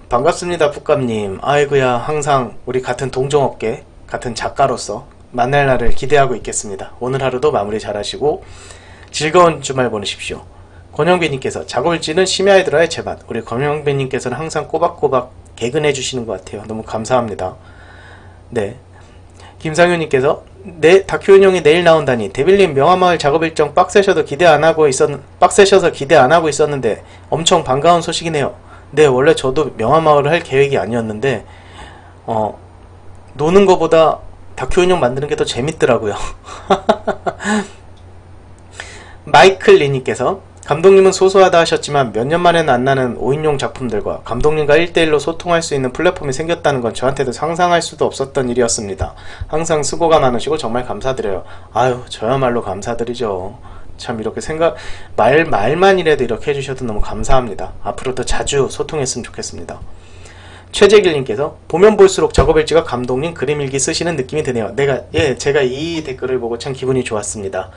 반갑습니다. 뿌까님. 아이고야, 항상 우리 같은 동종업계 같은 작가로서 만날 날을 기대하고 있겠습니다. 오늘 하루도 마무리 잘하시고 즐거운 주말 보내십시오. 권영배님께서 자골찌는 심야이드라의 제맛. 우리 권영배님께서는 항상 꼬박꼬박 개근해 주시는 것 같아요. 너무 감사합니다. 네, 김상현님께서 다큐인용이 내일 나온다니. 데빌님 명화마을 작업 일정 빡세셔서 기대 안 하고 있었는데 엄청 반가운 소식이네요. 네, 원래 저도 명화마을을 할 계획이 아니었는데 노는 거보다 다큐인용 만드는 게 더 재밌더라고요. 마이클 리님께서 감독님은 소소하다 하셨지만 몇 년 만에는 안 나는 5인용 작품들과 감독님과 1대1로 소통할 수 있는 플랫폼이 생겼다는 건 저한테도 상상할 수도 없었던 일이었습니다. 항상 수고가 많으시고 정말 감사드려요. 아유, 저야말로 감사드리죠. 참 이렇게 말만이라도 이렇게 해주셔도 너무 감사합니다. 앞으로도 자주 소통했으면 좋겠습니다. 최재길님께서 보면 볼수록 작업일지가 감독님 그림일기 쓰시는 느낌이 드네요. 제가 이 댓글을 보고 참 기분이 좋았습니다.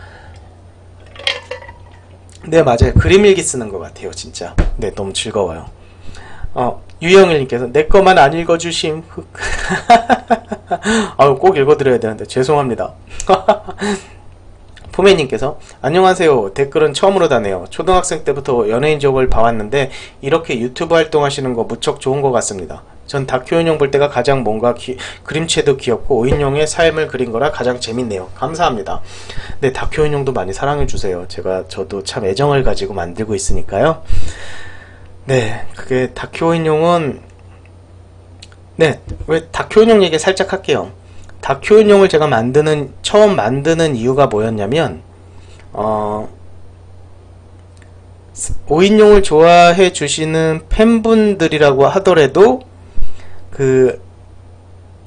네, 맞아요. 그림일기 쓰는 것 같아요, 진짜. 네, 너무 즐거워요. 유영일님께서 내 거만 안 읽어주심. 아유, 꼭 읽어드려야 되는데 죄송합니다. 포메님께서 안녕하세요. 댓글은 처음으로 다네요. 초등학생 때부터 연예인 지옥을 봐왔는데 이렇게 유튜브 활동하시는 거 무척 좋은 것 같습니다. 전 다큐인용 볼 때가 가장 뭔가 그림체도 귀엽고 5인용의 삶을 그린 거라 가장 재밌네요. 감사합니다. 네, 다큐인용도 많이 사랑해주세요. 저도 참 애정을 가지고 만들고 있으니까요. 네, 그게 다큐인용은 왜 다큐인용 얘기 살짝 할게요. 다큐인용을 제가 처음 만드는 이유가 뭐였냐면 5인용을 좋아해 주시는 팬분들이라고 하더라도 그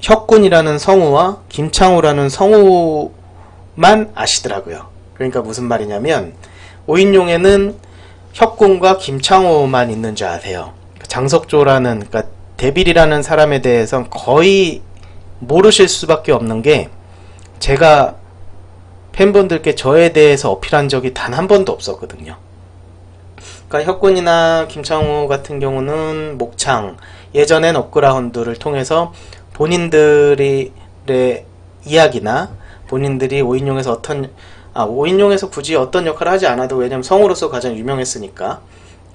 혁군이라는 성우와 김창우라는 성우만 아시더라고요. 그러니까 무슨 말이냐면 5인용에는 혁군과 김창우만 있는 줄 아세요. 장석조라는, 그러니까 데빌이라는 사람에 대해선 거의 모르실 수밖에 없는 게, 제가 팬분들께 저에 대해서 어필한 적이 단 한 번도 없었거든요. 그러니까 혁군이나 김창우 같은 경우는 목창, 예전엔 업그라운드를 통해서 본인들의 이야기나 본인들이 5인용에서 5인용에서 굳이 어떤 역할을 하지 않아도, 왜냐면 성우로서 가장 유명했으니까,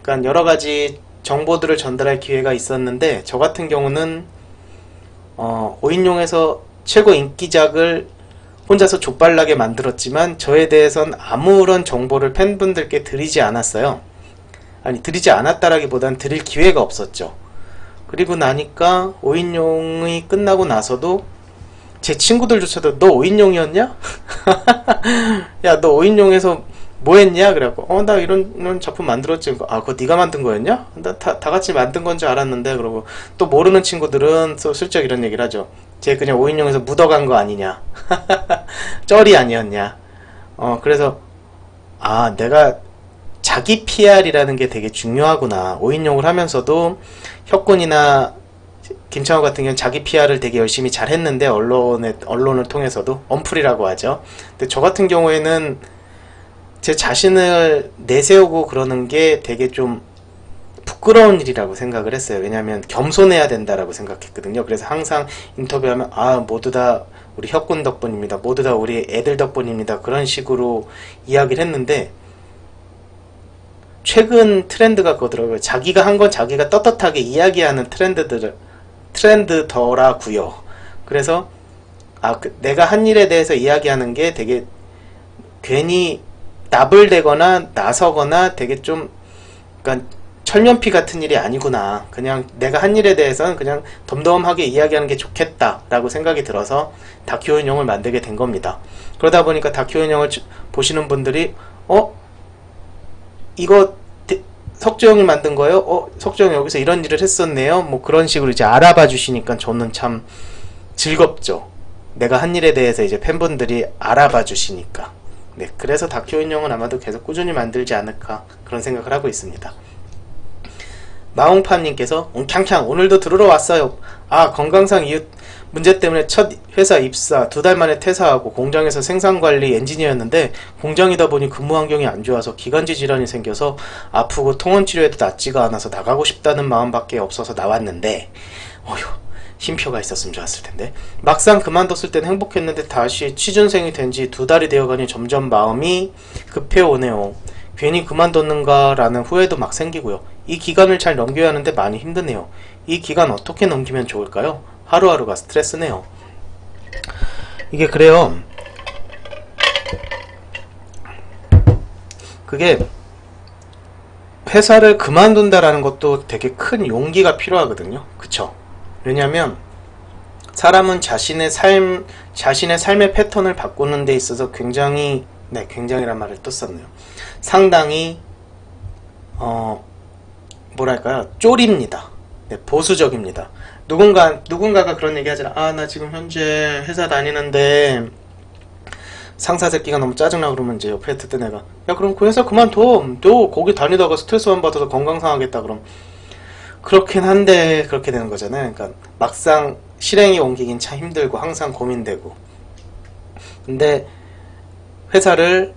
그러니까 여러가지 정보들을 전달할 기회가 있었는데, 저 같은 경우는 5인용에서 최고 인기작을 혼자서 족발나게 만들었지만 저에 대해선 아무런 정보를 팬분들께 드리지 않았어요. 아니, 드리지 않았다라기보단 드릴 기회가 없었죠. 그리고 나니까 5인용이 끝나고 나서도 제 친구들조차도 너 5인용이었냐? 야, 너 5인용에서 뭐 했냐? 그래갖고 나 이런 작품 만들었지. 그거 네가 만든 거였냐? 나 다 같이 만든 건 줄 알았는데. 그러고 또 모르는 친구들은 또 슬쩍 이런 얘기를 하죠. 쟤 그냥 5인용에서 묻어간 거 아니냐? 쩔이 아니었냐? 그래서 내가 자기 PR이라는 게 되게 중요하구나. 5인용을 하면서도 혁군이나 김창호 같은 경우는 자기 PR을 되게 열심히 잘 했는데, 언론을 통해서도 언플이라고 하죠. 근데 저 같은 경우에는 제 자신을 내세우고 그러는 게 되게 좀 부끄러운 일이라고 생각을 했어요. 왜냐하면 겸손해야 된다라고 생각했거든요. 그래서 항상 인터뷰하면 모두 다 우리 혁군 덕분입니다. 모두 다 우리 애들 덕분입니다. 그런 식으로 이야기를 했는데, 최근 트렌드가 그거더라고요. 자기가 한 건 자기가 떳떳하게 이야기하는 트렌드더라고요. 그래서 내가 한 일에 대해서 이야기하는 게 되게 괜히 나불대거나 나서거나 되게 좀, 그러니까 철면피 같은 일이 아니구나. 그냥 내가 한 일에 대해서는 그냥 덤덤하게 이야기하는 게 좋겠다라고 생각이 들어서 다큐인용을 만들게 된 겁니다. 그러다 보니까 다큐인용을 보시는 분들이 이거 석주 형이 만든 거예요? 석주 형이 여기서 이런 일을 했었네요? 뭐 그런 식으로 이제 알아봐 주시니까 저는 참 즐겁죠. 내가 한 일에 대해서 이제 팬분들이 알아봐 주시니까. 네, 그래서 다큐인용은 아마도 계속 꾸준히 만들지 않을까, 그런 생각을 하고 있습니다. 마홍팜님께서 캬캬 오늘도 들으러 왔어요. 건강상 이유 문제 때문에 첫 회사 입사 2달 만에 퇴사하고 공장에서 생산관리 엔지니어였는데, 공장이다 보니 근무 환경이 안 좋아서 기관지 질환이 생겨서 아프고 통원치료에도 낫지가 않아서 나가고 싶다는 마음밖에 없어서 나왔는데, 쉼표가 있었으면 좋았을 텐데, 막상 그만뒀을 땐 행복했는데 다시 취준생이 된 지 2달이 되어가니 점점 마음이 급해오네요. 괜히 그만뒀는가 라는 후회도 막 생기고요. 이 기간을 잘 넘겨야 하는데 많이 힘드네요. 이 기간 어떻게 넘기면 좋을까요? 하루하루가 스트레스네요. 이게 그래요. 그게 회사를 그만둔다라는 것도 되게 큰 용기가 필요하거든요. 그쵸? 왜냐면 사람은 자신의 삶의 패턴을 바꾸는 데 있어서 굉장히, 네, 굉장히란 말을 또 썼네요. 상당히 뭐랄까요? 쫄입니다. 네, 보수적입니다. 누군가가 그런 얘기 하잖아. 아, 나 지금 현재 회사 다니는데 상사 새끼가 너무 짜증나. 그러면 이제 옆에 듣던 애가, 야, 그럼 그 회사 그만둬. 너 거기 다니다가 스트레스만 받아서 건강 상하겠다. 그럼 그렇긴 한데 그렇게 되는 거잖아요. 그러니까 막상 실행에 옮기긴 참 힘들고 항상 고민되고. 근데 회사를,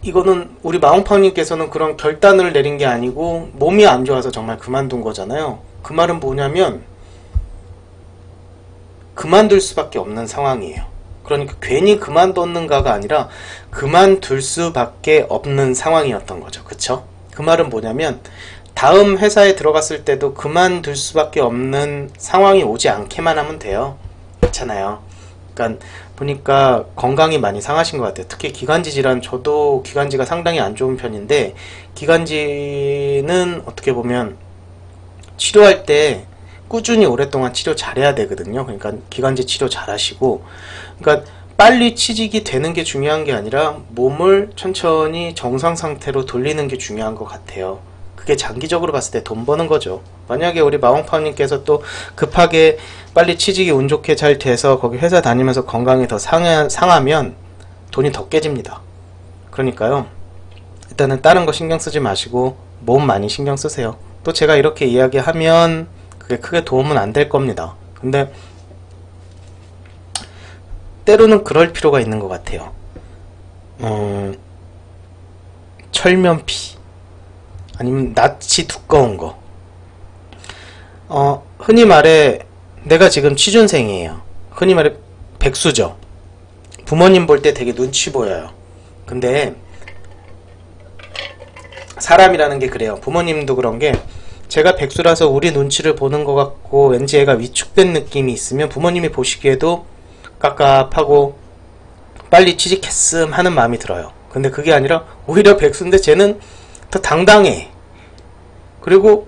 이거는 우리 마홍팡님께서는 그런 결단을 내린 게 아니고 몸이 안 좋아서 정말 그만둔 거잖아요. 그 말은 뭐냐면 그만둘 수밖에 없는 상황이에요. 그러니까 괜히 그만뒀는가가 아니라 그만둘 수밖에 없는 상황이었던 거죠. 그쵸? 그 말은 뭐냐면 다음 회사에 들어갔을 때도 그만둘 수밖에 없는 상황이 오지 않게만 하면 돼요. 그렇잖아요. 그러니까 보니까 건강이 많이 상하신 것 같아요. 특히 기관지 질환, 저도 기관지가 상당히 안 좋은 편인데, 기관지는 어떻게 보면 치료할 때 꾸준히 오랫동안 치료 잘해야 되거든요. 그러니까 기관지 치료 잘 하시고, 그러니까 빨리 취직이 되는 게 중요한 게 아니라 몸을 천천히 정상 상태로 돌리는 게 중요한 것 같아요. 그게 장기적으로 봤을 때 돈 버는 거죠. 만약에 우리 마홍파님께서 또 급하게 빨리 취직이 운 좋게 잘 돼서 거기 회사 다니면서 건강이 더 상하면 돈이 더 깨집니다. 그러니까요, 일단은 다른 거 신경 쓰지 마시고 몸 많이 신경 쓰세요. 또 제가 이렇게 이야기하면 그게 크게 도움은 안 될 겁니다. 근데 때로는 그럴 필요가 있는 것 같아요. 철면피 아니면 낯이 두꺼운 거. 흔히 말해 내가 지금 취준생이에요. 흔히 말해 백수죠. 부모님 볼 때 되게 눈치 보여요. 근데 사람이라는 게 그래요. 부모님도 그런 게, 제가 백수라서 우리 눈치를 보는 것 같고 왠지 애가 위축된 느낌이 있으면 부모님이 보시기에도 깝깝하고 빨리 취직했음 하는 마음이 들어요. 근데 그게 아니라 오히려 백수인데 쟤는 더 당당해. 그리고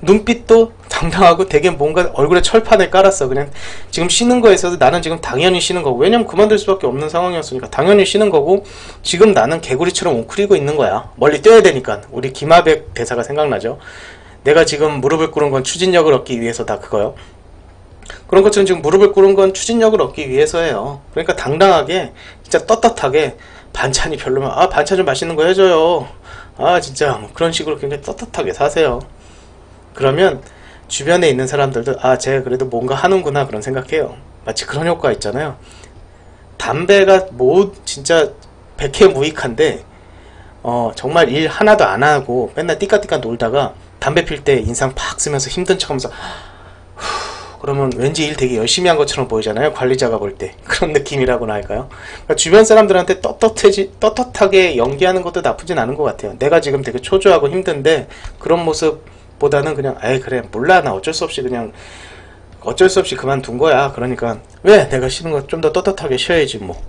눈빛도 당당하고 되게 뭔가 얼굴에 철판을 깔았어. 그냥 지금 쉬는 거에 있어서 나는 지금 당연히 쉬는 거고, 왜냐면 그만둘 수밖에 없는 상황이었으니까 당연히 쉬는 거고, 지금 나는 개구리처럼 웅크리고 있는 거야. 멀리 뛰어야 되니까. 우리 김하백 대사가 생각나죠. 내가 지금 무릎을 꿇은 건 추진력을 얻기 위해서다, 그거요. 그런 것처럼 지금 무릎을 꿇은 건 추진력을 얻기 위해서예요. 그러니까 당당하게, 진짜 떳떳하게, 반찬이 별로면 아, 반찬 좀 맛있는 거 해줘요. 아, 진짜 뭐 그런 식으로 굉장히 떳떳하게 사세요. 그러면 주변에 있는 사람들도 아, 쟤 그래도 뭔가 하는구나 그런 생각해요. 마치 그런 효과 있잖아요. 담배가 뭐 진짜 백해무익한데 정말 일 하나도 안 하고 맨날 띠까띠까 놀다가 담배 필 때 인상 팍 쓰면서 힘든 척하면서 그러면 왠지 일 되게 열심히 한 것처럼 보이잖아요. 관리자가 볼 때. 그런 느낌이라고나 할까요? 그러니까 주변 사람들한테 떳떳하게 연기하는 것도 나쁘진 않은 것 같아요. 내가 지금 되게 초조하고 힘든데 그런 모습보다는 그냥 에이 그래 몰라 나 어쩔 수 없이 그만둔 거야. 그러니까 왜 내가 쉬는 거 좀 더 떳떳하게 쉬어야지 뭐.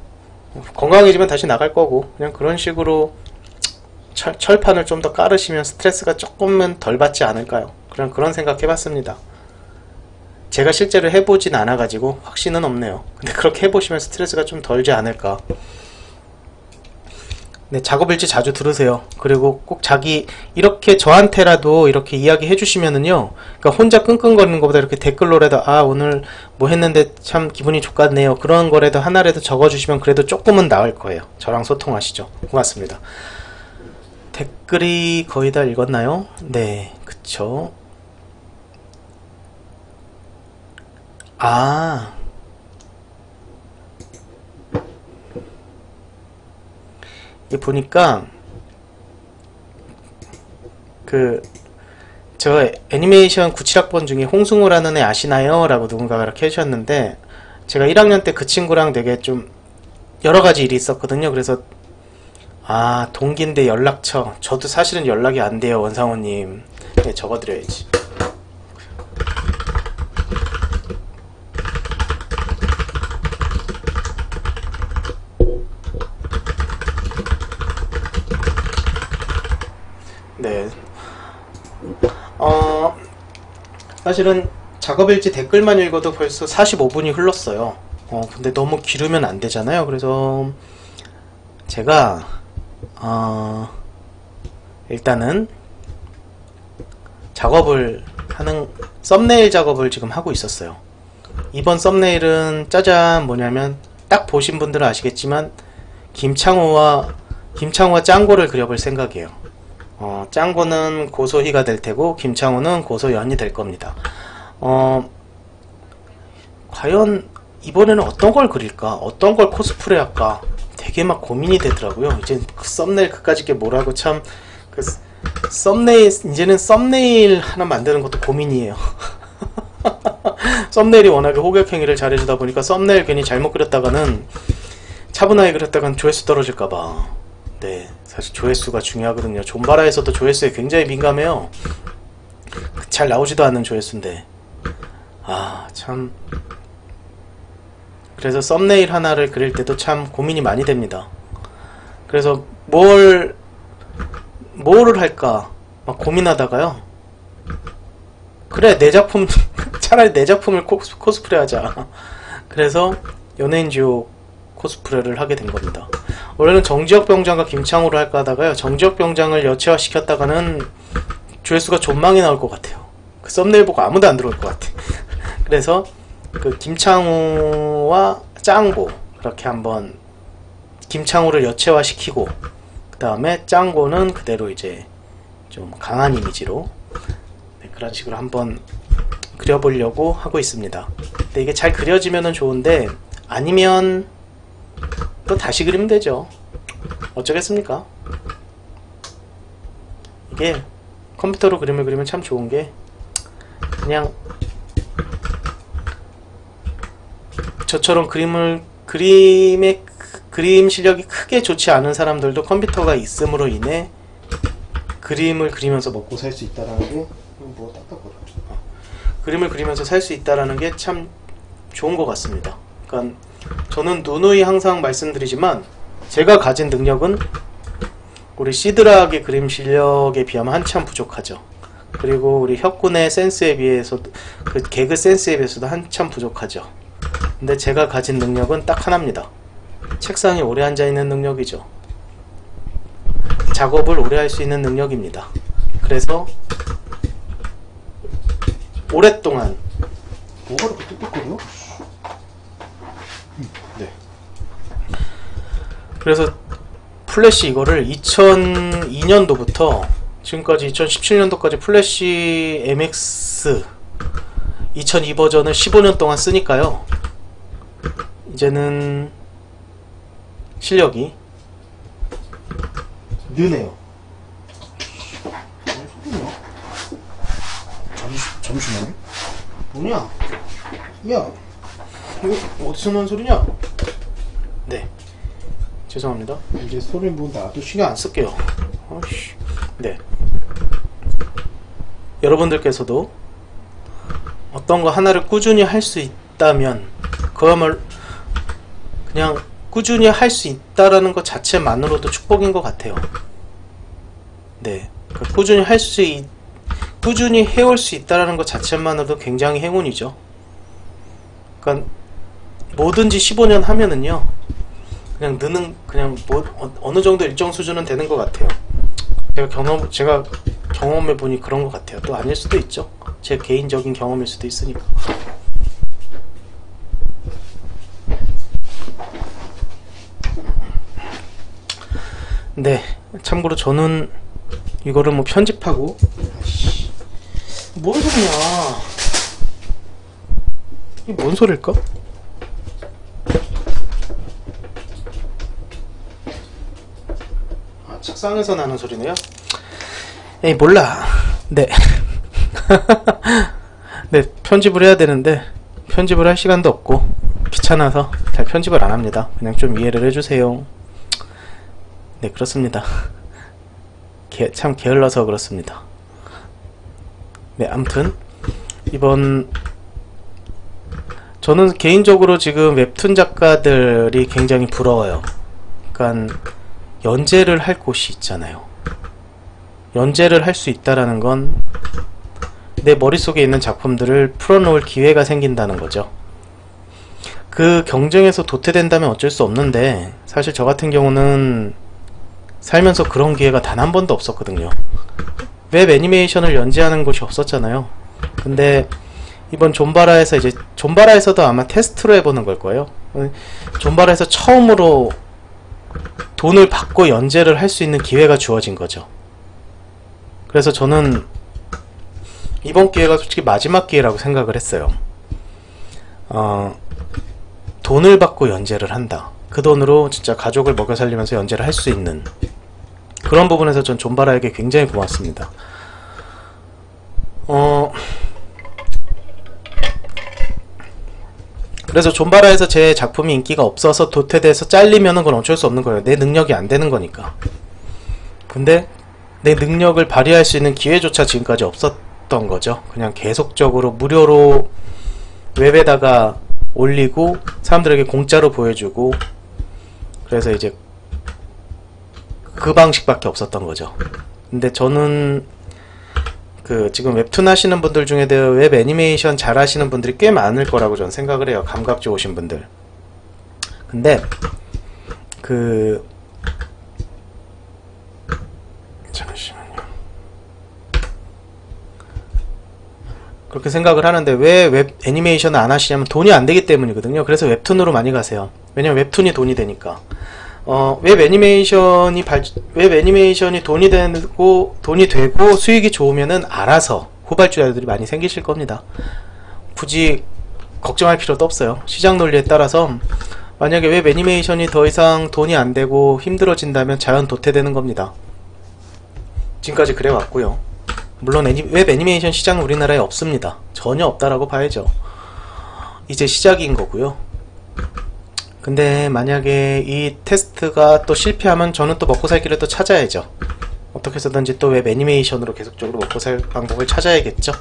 건강해지면 다시 나갈 거고, 그냥 그런 식으로 철판을 좀 더 깔으시면 스트레스가 조금은 덜 받지 않을까요? 그냥 그런 생각 해봤습니다. 제가 실제로 해보진 않아가지고 확신은 없네요. 근데 그렇게 해보시면 스트레스가 좀 덜지 않을까. 네, 작업일지 자주 들으세요. 그리고 꼭 이렇게 저한테라도 이렇게 이야기 해주시면은요, 그러니까 혼자 끙끙거리는 것보다 이렇게 댓글로라도 아, 오늘 뭐 했는데 참 기분이 좋겠네요. 그런 거라도 하나라도 적어주시면 그래도 조금은 나을 거예요. 저랑 소통하시죠. 고맙습니다. 댓글이 거의 다 읽었나요? 네, 그쵸. 아, 이 보니까 저 애니메이션 97학번 중에 홍승우라는 애 아시나요? 라고 누군가가 이렇게 해주셨는데, 제가 1학년 때 그 친구랑 되게 좀 여러가지 일이 있었거든요. 그래서 아, 동기인데 연락처, 저도 사실은 연락이 안 돼요. 원상호님. 네, 적어드려야지. 네. 사실은 작업일지 댓글만 읽어도 벌써 45분이 흘렀어요. 근데 너무 기르면 안 되잖아요. 그래서 제가 일단은 작업을 하는 썸네일 작업을 지금 하고 있었어요. 이번 썸네일은 짜잔 뭐냐면 딱 보신 분들은 아시겠지만 김창호와 짱구를 그려볼 생각이에요. 짱구는 고소희가 될 테고 김창호는 고소연이 될 겁니다. 과연 이번에는 어떤 걸 그릴까? 어떤 걸 코스프레 할까? 되게 막 고민이 되더라고요. 이제 그 썸네일 그까짓 게 뭐라고 참 썸네일 이제는 썸네일 하나 만드는 것도 고민이에요. 썸네일이 워낙에 호객행위를 잘해주다 보니까 썸네일 괜히 잘못 그렸다가는 차분하게 그렸다가는 조회수 떨어질까봐. 네, 사실 조회수가 중요하거든요. 존바라에서도 조회수에 굉장히 민감해요. 잘 나오지도 않는 조회수인데 참. 그래서 썸네일 하나를 그릴 때도 참 고민이 많이 됩니다. 그래서 뭐를 할까 막 고민하다가요, 그래 내 작품 차라리 내 작품을 코스프레 하자. 그래서 연예인 지옥 코스프레를 하게 된 겁니다. 원래는 정지혁 병장과 김창호를 할까 하다가요, 정지혁 병장을 여체화 시켰다가는 조회수가 존망이 나올 것 같아요. 그 썸네일 보고 아무도 안 들어올 것 같아. 그래서 그 김창호와 짱구 그렇게 한번 김창호를 여체화 시키고 그 다음에 짱구는 그대로 이제 좀 강한 이미지로, 네, 그런 식으로 한번 그려보려고 하고 있습니다. 근데 이게 잘 그려지면은 좋은데 아니면 또 다시 그리면 되죠. 어쩌겠습니까? 이게 컴퓨터로 그림을 그리면 참 좋은 게 그냥 저처럼 그림 실력이 크게 좋지 않은 사람들도 컴퓨터가 있음으로 인해 그림을 그리면서 먹고 살 수 있다라는 게 뭐 딱딱거려. 그림을 그리면서 살 수 있다라는 게 참 좋은 것 같습니다. 그러니까 저는 누누이 항상 말씀드리지만 제가 가진 능력은 우리 시드락의 그림 실력에 비하면 한참 부족하죠. 그리고 우리 혁군의 센스에 비해서 그 개그 센스에 비해서도 한참 부족하죠. 근데 제가 가진 능력은 딱 하나입니다. 책상에 오래 앉아있는 능력이죠. 작업을 오래 할 수 있는 능력입니다. 그래서 오랫동안 뭐가 이렇게 뚝뚝거려? 네. 그래서 플래시 이거를 2002년도부터 지금까지 2017년도까지 플래시 MX 2002 버전을 15년 동안 쓰니까요, 이제는 실력이 느네요. 잠시만요. 뭐냐? 야, 이거 어디서 나는 소리냐? 네, 죄송합니다. 이제 소리 뭐 나도 신경 안 쓸게요. 아이씨. 네, 여러분들께서도 어떤 거 하나를 꾸준히 할 수 있다면 그야말로 그냥 꾸준히 할 수 있다라는 것 자체만으로도 축복인 것 같아요. 네, 꾸준히 해올 수 있다라는 것 자체만으로도 굉장히 행운이죠. 그러니까 뭐든지 15년 하면은요, 그냥 어느 정도 일정 수준은 되는 것 같아요. 제가 경험해 보니 그런 것 같아요. 또 아닐 수도 있죠. 제 개인적인 경험일 수도 있으니까. 네, 참고로 저는 이거를 뭐 편집하고, 뭔 소리야? 이게 뭔 소릴까? 책상에서 나는 소리네요. 에이 몰라. 네. 네, 편집을 해야 되는데 편집을 할 시간도 없고 귀찮아서 잘 편집을 안 합니다. 그냥 좀 이해를 해주세요. 네, 그렇습니다. 참 게을러서 그렇습니다. 네, 아무튼 저는 개인적으로 지금 웹툰 작가들이 굉장히 부러워요. 그러니까 연재를 할 곳이 있잖아요. 연재를 할 수 있다라는 건 내 머릿속에 있는 작품들을 풀어놓을 기회가 생긴다는 거죠. 그 경쟁에서 도태된다면 어쩔 수 없는데, 사실 저 같은 경우는 살면서 그런 기회가 단 한 번도 없었거든요. 웹 애니메이션을 연재하는 곳이 없었잖아요. 근데 이번 존바라에서, 이제 존바라에서도 아마 테스트로 해보는 걸 거예요. 존바라에서 처음으로 돈을 받고 연재를 할 수 있는 기회가 주어진 거죠. 그래서 저는 이번 기회가 솔직히 마지막 기회라고 생각을 했어요. 돈을 받고 연재를 한다. 그 돈으로 진짜 가족을 먹여 살리면서 연재를 할 수 있는 그런 부분에서 전 존바라에게 굉장히 고맙습니다. 그래서 존바라에서 제 작품이 인기가 없어서 도태돼서 잘리면은 그건 어쩔 수 없는 거예요. 내 능력이 안 되는 거니까. 근데 내 능력을 발휘할 수 있는 기회조차 지금까지 없었던 거죠. 그냥 계속적으로 무료로 웹에다가 올리고 사람들에게 공짜로 보여주고, 그래서 이제 그 방식밖에 없었던 거죠. 근데 저는 지금 웹툰 하시는 분들 중에 웹 애니메이션 잘 하시는 분들이 꽤 많을 거라고 저는 생각을 해요. 감각 좋으신 분들. 근데 잠시만요. 그렇게 생각을 하는데 왜 웹 애니메이션을 안 하시냐면 돈이 안 되기 때문이거든요. 그래서 웹툰으로 많이 가세요. 왜냐면 웹툰이 돈이 되니까. 웹 애니메이션이 돈이 되고 수익이 좋으면은 알아서 후발주자들이 많이 생기실 겁니다. 굳이 걱정할 필요도 없어요. 시장 논리에 따라서 만약에 웹 애니메이션이 더 이상 돈이 안 되고 힘들어진다면 자연 도태되는 겁니다. 지금까지 그래 왔고요. 물론 웹 애니메이션 시장은 우리나라에 없습니다. 전혀 없다라고 봐야죠. 이제 시작인 거고요. 근데 만약에 이 테스트가 또 실패하면 저는 또 먹고 살 길을 또 찾아야죠. 어떻게 해서든지 또 웹 애니메이션으로 계속적으로 먹고 살 방법을 찾아야겠죠.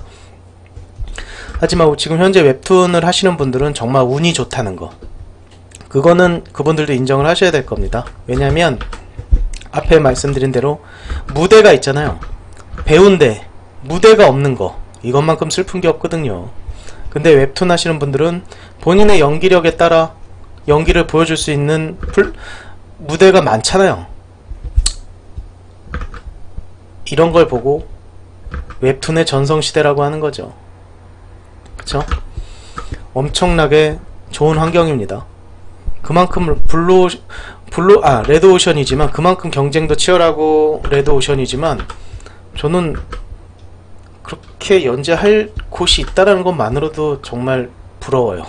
하지만 지금 현재 웹툰을 하시는 분들은 정말 운이 좋다는 거, 그거는 그분들도 인정을 하셔야 될 겁니다. 왜냐면 앞에 말씀드린 대로 무대가 있잖아요. 배우인데 무대가 없는 거, 이것만큼 슬픈 게 없거든요. 근데 웹툰 하시는 분들은 본인의 연기력에 따라 연기를 보여줄 수 있는 무대가 많잖아요. 이런 걸 보고 웹툰의 전성시대라고 하는 거죠. 그쵸? 엄청나게 좋은 환경입니다. 그만큼 레드오션이지만, 그만큼 경쟁도 치열하고 레드오션이지만, 저는 그렇게 연재할 곳이 있다는 것만으로도 정말 부러워요.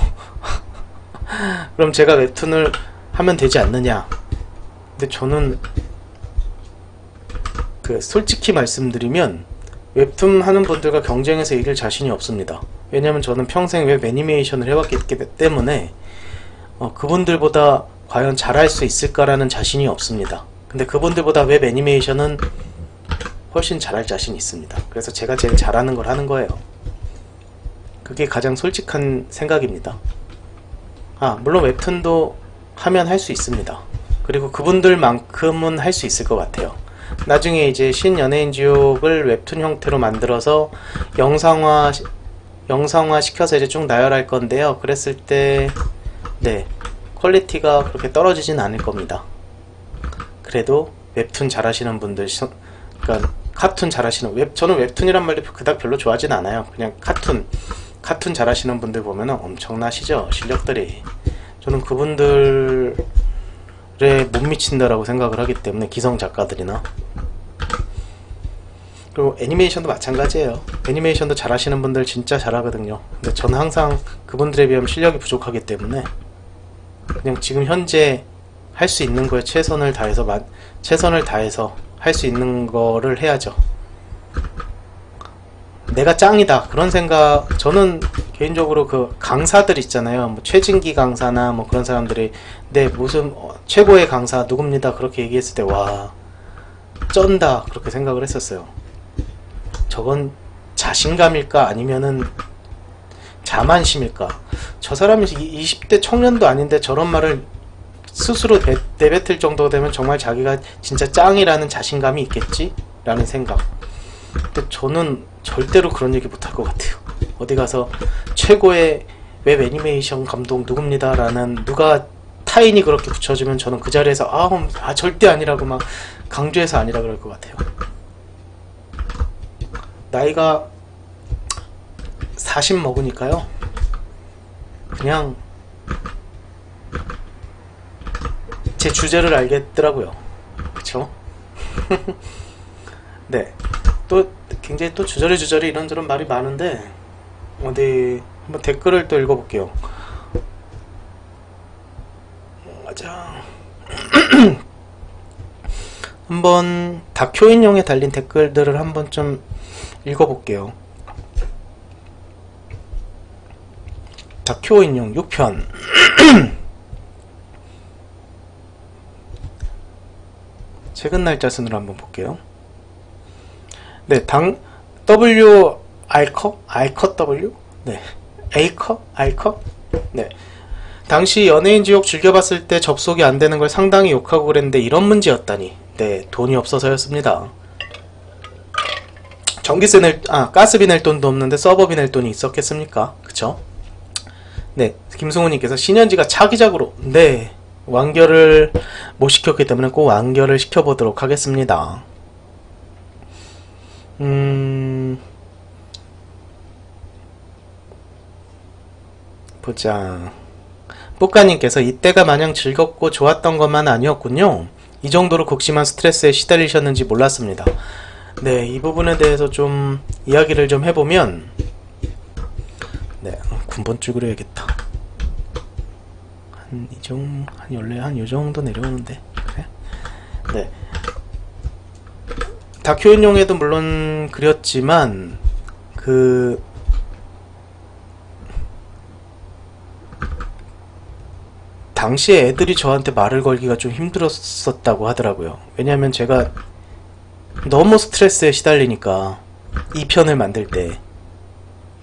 그럼 제가 웹툰을 하면 되지 않느냐. 근데 저는 솔직히 말씀드리면 웹툰 하는 분들과 경쟁해서 이길 자신이 없습니다. 왜냐면 저는 평생 웹 애니메이션을 해왔기 때문에 그분들보다 과연 잘할 수 있을까라는 자신이 없습니다. 근데 그분들보다 웹 애니메이션은 훨씬 잘할 자신이 있습니다. 그래서 제가 제일 잘하는 걸 하는 거예요. 그게 가장 솔직한 생각입니다. 물론 웹툰도 하면 할 수 있습니다. 그리고 그분들만큼은 할 수 있을 것 같아요. 나중에 이제 신연예인지옥을 웹툰 형태로 만들어서 영상화 시켜서 이제 쭉 나열할 건데요. 그랬을 때 퀄리티가 그렇게 떨어지진 않을 겁니다. 그래도 웹툰 잘하시는 분들, 그러니까 카툰 잘하시는 저는 웹툰이란 말도 그닥 별로 좋아하진 않아요. 그냥 카툰 잘하시는 분들 보면 엄청나시죠, 실력들이. 저는 그분들에 못 미친다라고 생각을 하기 때문에, 기성 작가들이나. 그리고 애니메이션도 마찬가지예요. 애니메이션도 잘하시는 분들 진짜 잘하거든요. 근데 저는 항상 그분들에 비하면 실력이 부족하기 때문에 그냥 지금 현재 할 수 있는 거에 최선을 다해서 할 수 있는 거를 해야죠. 내가 짱이다 그런 생각, 저는 개인적으로 강사들 있잖아요. 최진기 강사나 그런 사람들이 무슨 최고의 강사 누굽니다 그렇게 얘기했을 때 와 쩐다 그렇게 생각을 했었어요. 저건 자신감일까 아니면은 자만심일까? 저 사람이 20대 청년도 아닌데 저런 말을 스스로 내뱉을 정도 되면 정말 자기가 진짜 짱이라는 자신감이 있겠지? 라는 생각. 근데 저는 절대로 그런 얘기 못할 것 같아요. 어디 가서 최고의 웹 애니메이션 감독 누굽니다 라는 누가 타인이 그렇게 붙여주면 저는 그 자리에서 절대 아니라고 막 강조해서 아니라 그럴 것 같아요. 나이가 40 먹으니까요, 그냥 제 주제를 알겠더라고요. 그쵸? 네. 또 굉장히 또 주저리 이런저런 말이 많은데, 어디 한번 댓글을 또 읽어볼게요. 맞아. 한번 다큐인용에 달린 댓글들을 한번 좀 읽어볼게요. 다큐인용 6편. 최근 날짜 순으로 한번 볼게요. 네, W 알컷 W? 네, A컷? R컷? 네. 당시 연예인 지옥 즐겨봤을 때 접속이 안 되는 걸 상당히 욕하고 그랬는데 이런 문제였다니. 네, 돈이 없어서였습니다. 전기세 가스비 낼 돈도 없는데 서버비 낼 돈이 있었겠습니까? 그쵸? 네, 김승우님께서 신현지가 차기작으로, 네, 완결을 못 시켰기 때문에 꼭 완결을 시켜보도록 하겠습니다. 보자. 뽀까님께서 이때가 마냥 즐겁고 좋았던 것만 아니었군요. 이 정도로 극심한 스트레스에 시달리셨는지 몰랐습니다. 네, 이 부분에 대해서 좀 이야기를 좀 해보면, 네, 군번줄 그려야겠다. 원래 한 요 정도 내려오는데, 그래? 네. 다큐인용에도 물론 그렸지만, 당시에 애들이 저한테 말을 걸기가 좀 힘들었었다고 하더라고요. 왜냐하면 제가 너무 스트레스에 시달리니까, 이 편을 만들 때.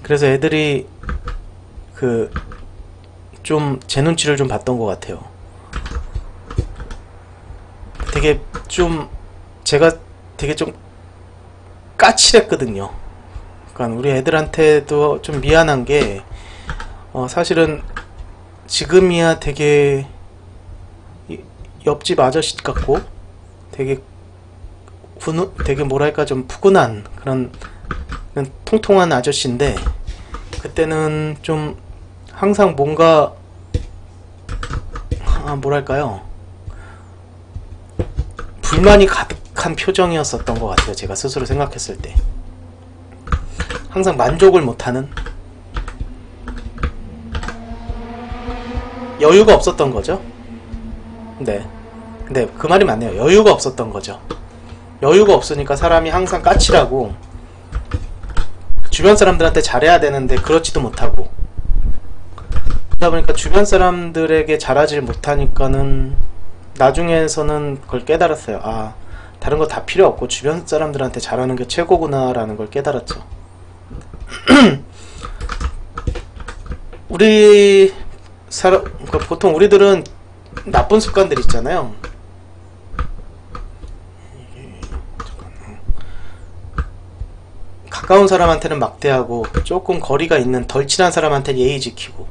그래서 애들이 좀 제 눈치를 좀 봤던 것 같아요. 제가 되게 좀 까칠했거든요. 그러니까 우리 애들한테도 좀 미안한 게, 사실은 지금이야 되게 옆집 아저씨 같고 되게 뭐랄까 좀 푸근한 그런 통통한 아저씨인데, 그때는 좀 항상 뭔가 뭐랄까요, 불만이 가득한 표정이었었던 것 같아요. 제가 스스로 생각했을 때 항상 만족을 못하는, 여유가 없었던 거죠. 네, 그 말이 맞네요. 여유가 없었던 거죠. 여유가 없으니까 사람이 항상 까칠하고 주변 사람들한테 잘해야 되는데 그렇지도 못하고, 그러다 보니까 주변 사람들에게 잘하지 못하니까는 나중에서는 그걸 깨달았어요. 다른 거 다 필요 없고 주변 사람들한테 잘하는 게 최고구나 라는 걸 깨달았죠. 그러니까 보통 우리들은 나쁜 습관들 있잖아요. 가까운 사람한테는 막대하고 조금 거리가 있는 덜 친한 사람한테는 예의 지키고,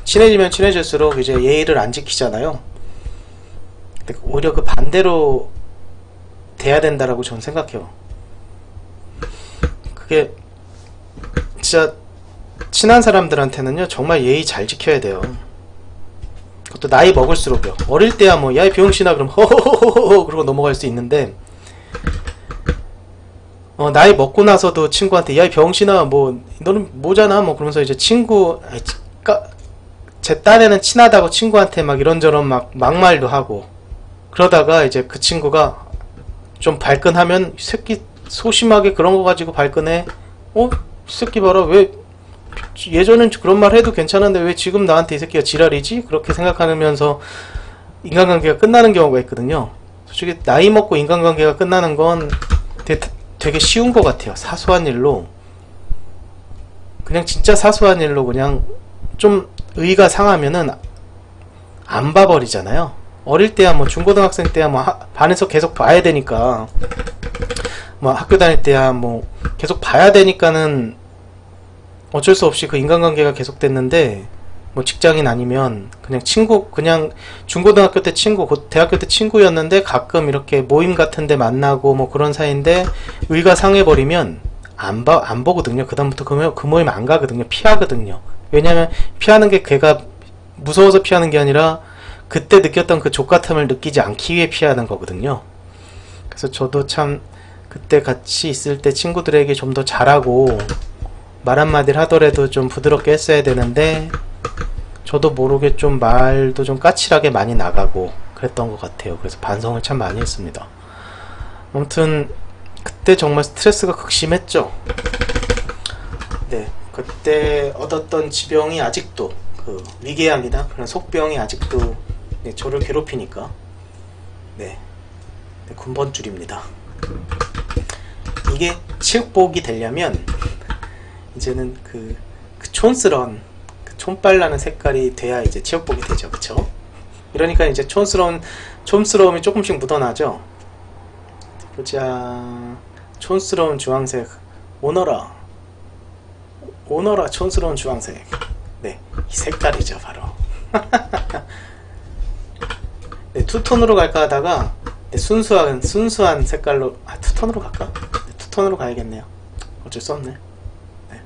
친해지면 친해질수록 이제 예의를 안 지키잖아요. 근데 오히려 그 반대로 돼야 된다라고 저는 생각해요. 그게 진짜 친한 사람들한테는요 정말 예의 잘 지켜야 돼요. 그것도 나이 먹을수록요. 어릴 때야 뭐 야 이 병신아 그럼 허허허허 그러고 넘어갈 수 있는데, 나이 먹고 나서도 친구한테 야 이 병신아 뭐 너는 뭐잖아 뭐 그러면서 이제 제 딴에는 친하다고 친구한테 막 이런저런 막말도 하고, 그러다가 이제 그 친구가 좀 발끈하면 이 새끼 소심하게 그런 거 가지고 발끈해. 이 새끼 봐라, 왜 예전엔 그런 말 해도 괜찮은데 왜 지금 나한테 이 새끼가 지랄이지? 그렇게 생각하면서 인간관계가 끝나는 경우가 있거든요. 솔직히 나이 먹고 인간관계가 끝나는 건 되게 쉬운 것 같아요. 사소한 일로, 그냥 진짜 사소한 일로 그냥 좀 의가 상하면은 안 봐버리잖아요. 어릴 때야 뭐 중고등학생 때야 뭐 반에서 계속 봐야 되니까 뭐 학교 다닐 때야 뭐 계속 봐야 되니까는 어쩔 수 없이 그 인간관계가 계속됐는데, 뭐 직장인 아니면 그냥 친구, 그냥 중고등학교 때 친구, 대학교 때 친구였는데 가끔 이렇게 모임 같은데 만나고 뭐 그런 사이인데 의가 상해버리면 안 보거든요. 그다음부터 그 모임 안 가거든요. 피하거든요. 왜냐면 피하는 게 걔가 무서워서 피하는 게 아니라 그때 느꼈던 그 족같음을 느끼지 않기 위해 피하는 거거든요. 그래서 저도 참 그때 같이 있을 때 친구들에게 좀 더 잘하고 말 한마디를 하더라도 좀 부드럽게 했어야 되는데, 저도 모르게 좀 말도 좀 까칠하게 많이 나가고 그랬던 것 같아요. 그래서 반성을 참 많이 했습니다. 아무튼 그때 정말 스트레스가 극심했죠. 네, 그때 얻었던 지병이 아직도 그 위궤양이나 그런 속병이 아직도 네, 저를 괴롭히니까 네, 군번줄입니다. 이게 체육복이 되려면 이제는 그 촌스러운 그 촌빨 나는 색깔이 돼야 이제 체육복이 되죠. 그쵸? 이러니까 이제 촌스러움이 조금씩 묻어나죠. 보자. 촌스러운 주황색. 오너라 촌스러운 주황색. 네, 이 색깔이죠 바로. 네, 투톤으로 갈까 하다가 네, 순수한 색깔로 투톤으로 갈까? 네, 투톤으로 가야겠네요. 어쩔 수 없네. 네.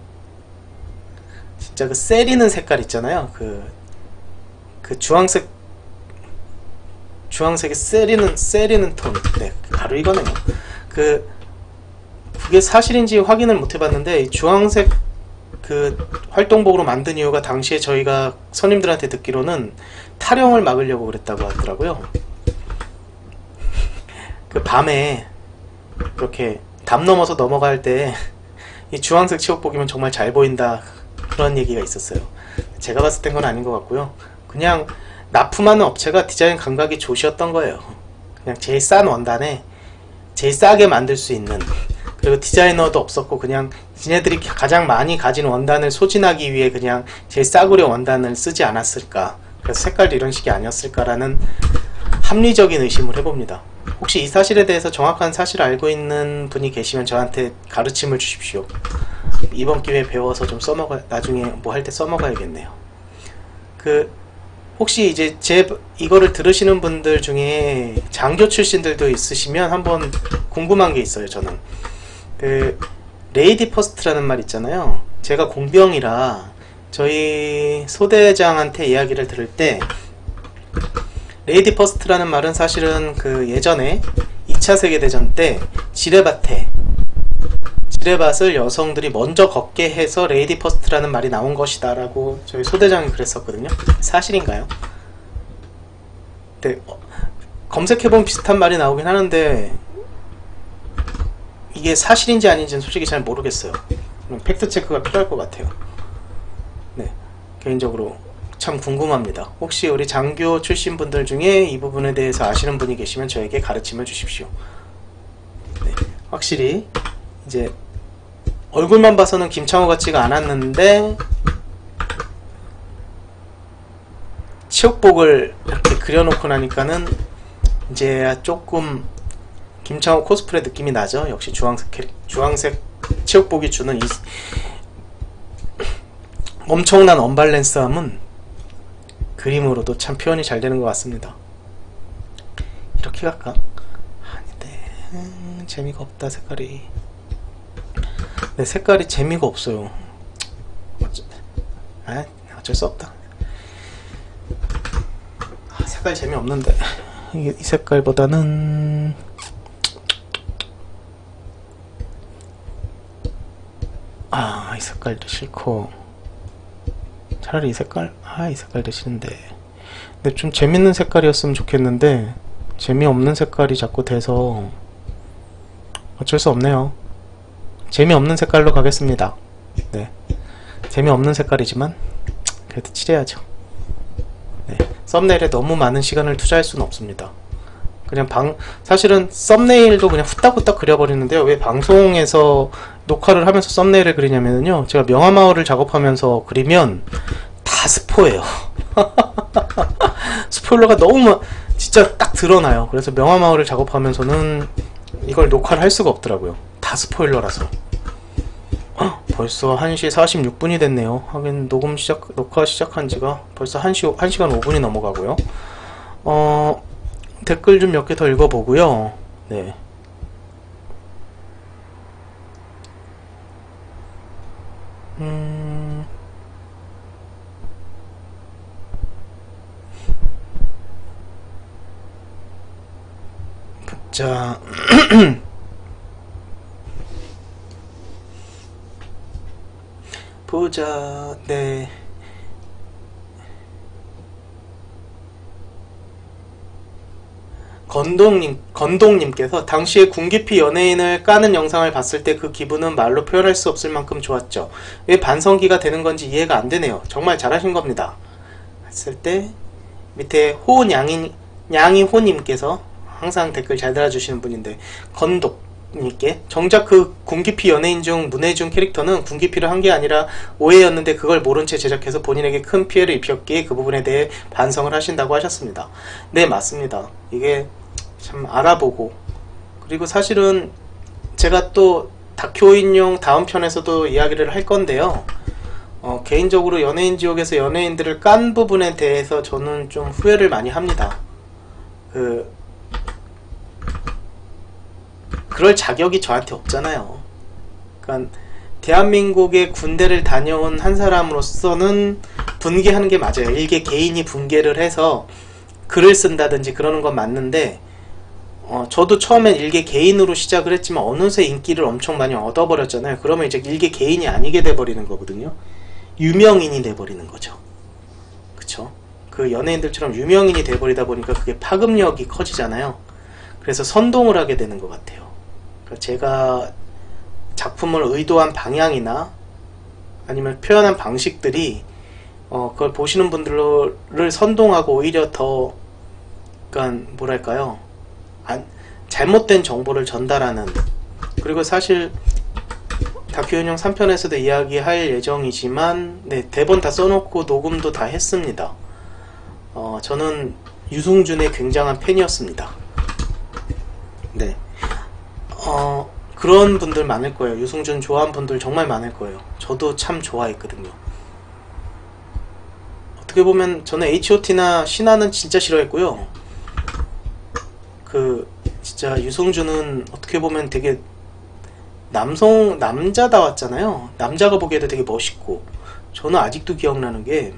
진짜 그 세리는 색깔 있잖아요. 그 주황색의 세리는 톤. 네, 바로 이거네요. 그게 사실인지 확인을 못 해봤는데, 이 주황색 그 활동복으로 만든 이유가 당시에 저희가 선임들한테 듣기로는 탈영을 막으려고 그랬다고 하더라고요. 그 밤에 그렇게 담 넘어서 넘어갈 때 이 주황색 체육복이면 정말 잘 보인다, 그런 얘기가 있었어요. 제가 봤을 땐 건 아닌 것 같고요. 그냥 납품하는 업체가 디자인 감각이 좋으셨던 거예요. 그냥 제일 싼 원단에 제일 싸게 만들 수 있는, 그리고 디자이너도 없었고 그냥 지네들이 가장 많이 가진 원단을 소진하기 위해 그냥 제일 싸구려 원단을 쓰지 않았을까, 그래서 색깔도 이런 식이 아니었을까라는 합리적인 의심을 해봅니다. 혹시 이 사실에 대해서 정확한 사실을 알고 있는 분이 계시면 저한테 가르침을 주십시오. 이번 기회에 배워서 좀 나중에 뭐 할 때 써먹어야겠네요. 혹시 이제 이거를 들으시는 분들 중에 장교 출신들도 있으시면 한번 궁금한 게 있어요. 저는 레이디 퍼스트라는 말 있잖아요. 제가 공병이라 저희 소대장한테 이야기를 들을 때 레이디 퍼스트라는 말은 사실은 그 예전에 2차 세계대전 때 지뢰밭을 여성들이 먼저 걷게 해서 레이디 퍼스트라는 말이 나온 것이다 라고 저희 소대장이 그랬었거든요. 사실인가요? 네, 검색해보면 비슷한 말이 나오긴 하는데 이게 사실인지 아닌지는 솔직히 잘 모르겠어요. 팩트체크가 필요할 것 같아요. 네, 개인적으로 참 궁금합니다. 혹시 우리 장교 출신 분들 중에 이 부분에 대해서 아시는 분이 계시면 저에게 가르침을 주십시오. 네, 확실히 이제 얼굴만 봐서는 김창호 같지가 않았는데 체육복을 이렇게 그려놓고 나니까는 이제 조금 김창호 코스프레 느낌이 나죠. 역시 주황색 체육복이 주는 이 엄청난 언밸런스함은 그림으로도 참 표현이 잘 되는 것 같습니다. 이렇게 갈까? 아닌데 재미가 없다. 색깔이 색깔이 재미가 없어요. 어쩔 수 없다. 색깔 재미없는데 이 색깔보다는 이 색깔도 싫고 차라리 이 색깔? 이 색깔도 싫은데. 근데 좀 재밌는 색깔이었으면 좋겠는데 재미없는 색깔이 자꾸 돼서 어쩔 수 없네요. 재미없는 색깔로 가겠습니다. 네, 재미없는 색깔이지만 그래도 칠해야죠. 네, 썸네일에 너무 많은 시간을 투자할 수는 없습니다. 그냥 사실은 썸네일도 그냥 후딱후딱 그려버리는데요. 왜 방송에서 녹화를 하면서 썸네일을 그리냐면요, 제가 명화마을을 작업하면서 그리면 다 스포예요. 스포일러가 너무 진짜 딱 드러나요. 그래서 명화마을을 작업하면서는 이걸 녹화를 할 수가 없더라고요. 다 스포일러라서. 벌써 1시 46분이 됐네요. 하긴 녹화 시작한 지가 벌써 1시간 5분이 넘어가고요. 댓글 좀 몇 개 더 읽어보고요. 네. 자, 보자. 네. 건동님께서 당시에 군기피 연예인을 까는 영상을 봤을 때 그 기분은 말로 표현할 수 없을 만큼 좋았죠. 왜 반성기가 되는 건지 이해가 안 되네요. 정말 잘하신 겁니다. 했을 때 밑에 양이호님께서 항상 댓글 잘 달아주시는 분인데, 건독님께 정작 그 군기피 연예인 중 문해준 캐릭터는 군기피를 한 게 아니라 오해였는데 그걸 모른 채 제작해서 본인에게 큰 피해를 입혔기에 그 부분에 대해 반성을 하신다고 하셨습니다. 네, 맞습니다. 이게 참 알아보고, 그리고 사실은 제가 또 다큐인용 다음 편에서도 이야기를 할 건데요. 개인적으로 연예인 지옥에서 연예인들을 깐 부분에 대해서 저는 좀 후회를 많이 합니다. 그럴 자격이 저한테 없잖아요. 그러니까 대한민국의 군대를 다녀온 한 사람으로서는 분개하는 게 맞아요. 일개 개인이 분개를 해서 글을 쓴다든지 그러는 건 맞는데, 저도 처음엔 일개 개인으로 시작을 했지만 어느새 인기를 엄청 많이 얻어버렸잖아요. 그러면 이제 일개 개인이 아니게 돼버리는 거거든요. 유명인이 돼버리는 거죠. 그쵸? 그 연예인들처럼 유명인이 돼버리다 보니까 그게 파급력이 커지잖아요. 그래서 선동을 하게 되는 것 같아요. 그러니까 제가 작품을 의도한 방향이나 아니면 표현한 방식들이 그걸 보시는 분들을 선동하고 오히려 더, 그러니까 뭐랄까요, 잘못된 정보를 전달하는. 그리고 사실 다큐인용 3편에서도 이야기할 예정이지만, 네, 대본 다 써놓고 녹음도 다 했습니다. 저는 유승준의 굉장한 팬이었습니다. 네. 그런 분들 많을 거예요. 유승준 좋아하는 분들 정말 많을 거예요. 저도 참 좋아했거든요. 어떻게 보면 저는 H.O.T나 신화는 진짜 싫어했고요. 진짜 유승준은 어떻게 보면 되게 남자다웠잖아요. 남자가 보기에도 되게 멋있고. 저는 아직도 기억나는 게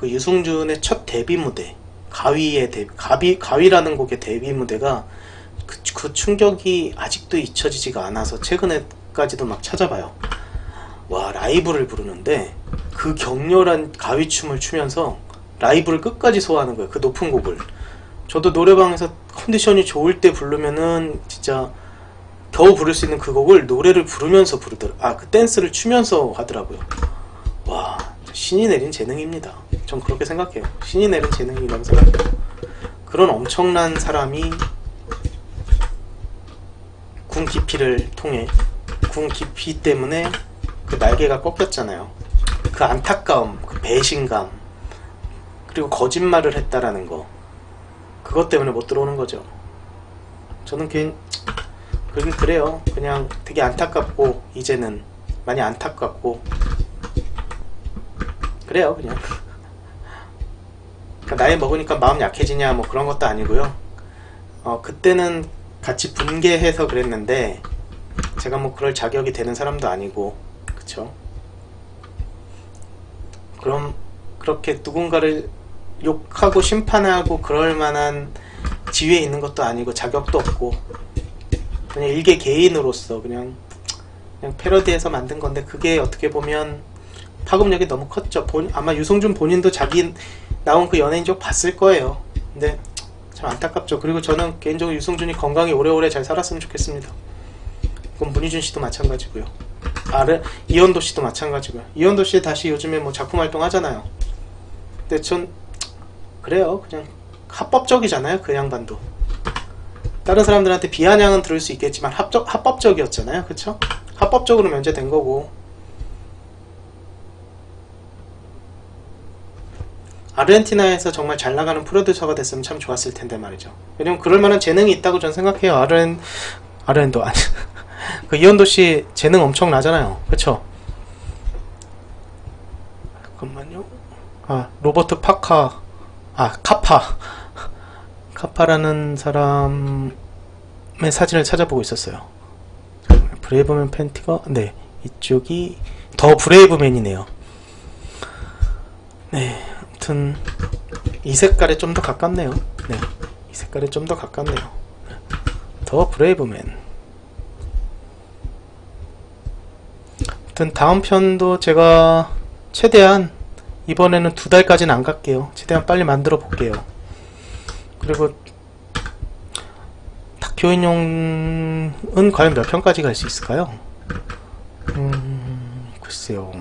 그 유승준의 첫 데뷔 무대, 가위라는 곡의 데뷔 무대가 그 충격이 아직도 잊혀지지가 않아서 최근에까지도 막 찾아봐요. 와, 라이브를 부르는데 그 격렬한 가위춤을 추면서 라이브를 끝까지 소화하는 거예요. 그 높은 곡을. 저도 노래방에서 컨디션이 좋을 때 부르면은 진짜 겨우 부를 수 있는 그 곡을 노래를 부르면서 그 댄스를 추면서 하더라고요. 와, 신이 내린 재능입니다. 전 그렇게 생각해요. 신이 내린 재능이라고 생각해요. 그런 엄청난 사람이 군 기피를 통해, 군 기피 때문에 그 날개가 꺾였잖아요. 그 안타까움, 그 배신감, 그리고 거짓말을 했다라는 거, 그것 때문에 못 들어오는 거죠. 저는 그래요. 그냥 되게 안타깝고, 이제는 많이 안타깝고 그래요. 그냥 그러니까 나이 먹으니까 마음 약해지냐 뭐 그런 것도 아니고요. 그때는 같이 분개해서 그랬는데 제가 뭐 그럴 자격이 되는 사람도 아니고, 그쵸? 그럼 그렇게 누군가를 욕하고 심판하고 그럴 만한 지위에 있는 것도 아니고 자격도 없고, 그냥 일개 개인으로서 그냥 패러디해서 만든 건데, 그게 어떻게 보면 파급력이 너무 컸죠. 아마 유승준 본인도 자기 나온 그 연예인족 봤을 거예요. 근데 참 안타깝죠. 그리고 저는 개인적으로 유승준이 건강히 오래오래 잘 살았으면 좋겠습니다. 그건 문희준 씨도 마찬가지고요. 이현도 씨도 마찬가지고요. 이현도 씨 다시 요즘에 뭐 작품 활동 하잖아요. 근데 전 그래요. 그냥 합법적이잖아요. 그 양반도. 다른 사람들한테 비아냥은 들을 수 있겠지만 합법적이었잖아요. 그쵸? 합법적으로 면제된 거고. 아르헨티나에서 정말 잘 나가는 프로듀서가 됐으면 참 좋았을 텐데 말이죠. 왜냐면 그럴 만한 재능이 있다고 전 생각해요. 아르엔도 아니 그 이현도 씨 재능 엄청 나잖아요. 그쵸? 잠깐만요. 아, 로버트 파카. 아, 카파라는 사람의 사진을 찾아보고 있었어요. 브레이브맨 팬티가, 네, 이쪽이 더 브레이브맨이네요. 네, 아무튼 이 색깔에 좀 더 가깝네요. 네, 이 색깔에 좀 더 가깝네요. 더 브레이브맨. 아무튼 다음 편도 제가 최대한 이번에는 2달까지는 안 갈게요. 최대한 빨리 만들어 볼게요. 그리고 다큐인용은 과연 몇 편까지 갈 수 있을까요? 글쎄요.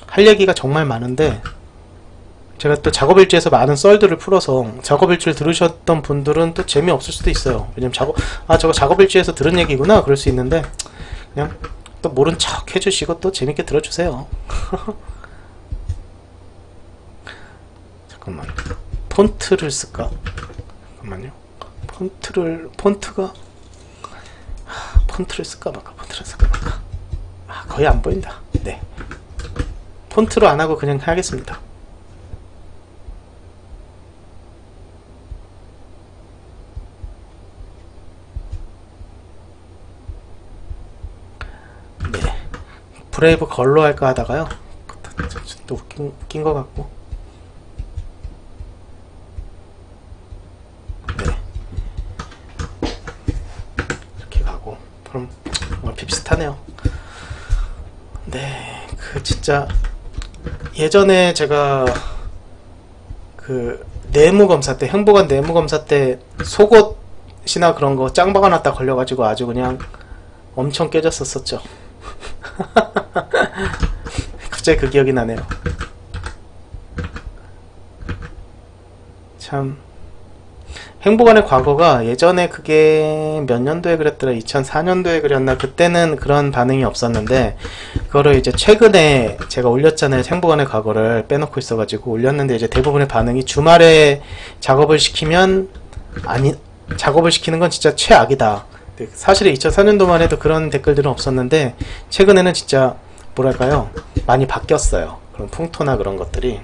할 얘기가 정말 많은데 제가 또 작업일지에서 많은 썰들을 풀어서 작업일지를 들으셨던 분들은 또 재미없을 수도 있어요. 왜냐면 저거 작업일지에서 들은 얘기구나 그럴 수 있는데 그냥 또 모른 척 해주시고 또 재밌게 들어주세요. 잠깐만, 폰트를 쓸까? 잠깐만요. 폰트를 쓸까 말까. 아, 거의 안 보인다. 네, 폰트로 안 하고 그냥 하겠습니다. 네, 브레이브 걸로 할까 하다가요. 또 웃긴 것 같고. 그럼 비슷하네요. 네, 그 진짜 예전에 제가 그 내무검사 때, 행보관 내무검사 때 속옷이나 그런 거 짱박아 놨다 걸려가지고 아주 그냥 엄청 깨졌었었죠. 갑자기 그 기억이 나네요. 참, 행보관의 과거가 예전에 그게 몇 년도에 그렸더라, 2004년도에 그렸나. 그때는 그런 반응이 없었는데 그거를 이제 최근에 제가 올렸잖아요. 행보관의 과거를 빼놓고 있어가지고 올렸는데 이제 대부분의 반응이 주말에 작업을 시키면 작업을 시키는 건 진짜 최악이다. 사실 2004년도만 해도 그런 댓글들은 없었는데 최근에는 진짜 뭐랄까요, 많이 바뀌었어요. 그런 풍토나 그런 것들이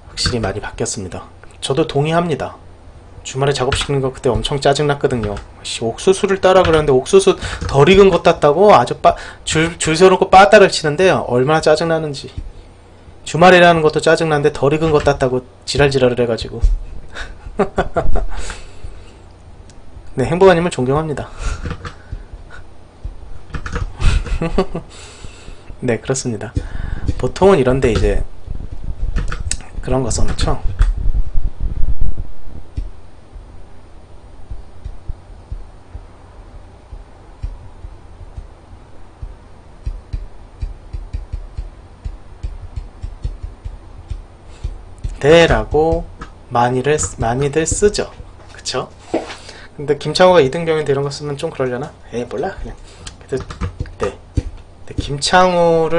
확실히 많이 바뀌었습니다. 저도 동의합니다. 주말에 작업시키는 거 그때 엄청 짜증났거든요. 옥수수를 따라 그러는데 옥수수 덜 익은 것 같다고 아주 줄 세워놓고 빠따를 치는데 얼마나 짜증나는지. 주말이라는 것도 짜증나는데 덜 익은 것 같다고 지랄지랄을 해가지고. 네, 행복아님을 존경합니다. 네, 그렇습니다. 보통은 이런데 이제 그런 거 써놓죠. 대라고 많이들 쓰죠. 그쵸? 근데 김창호가 이등병인데 이런 거 쓰면 좀 그러려나? 에이, 몰라. 그냥. 그래도, 네. 김창호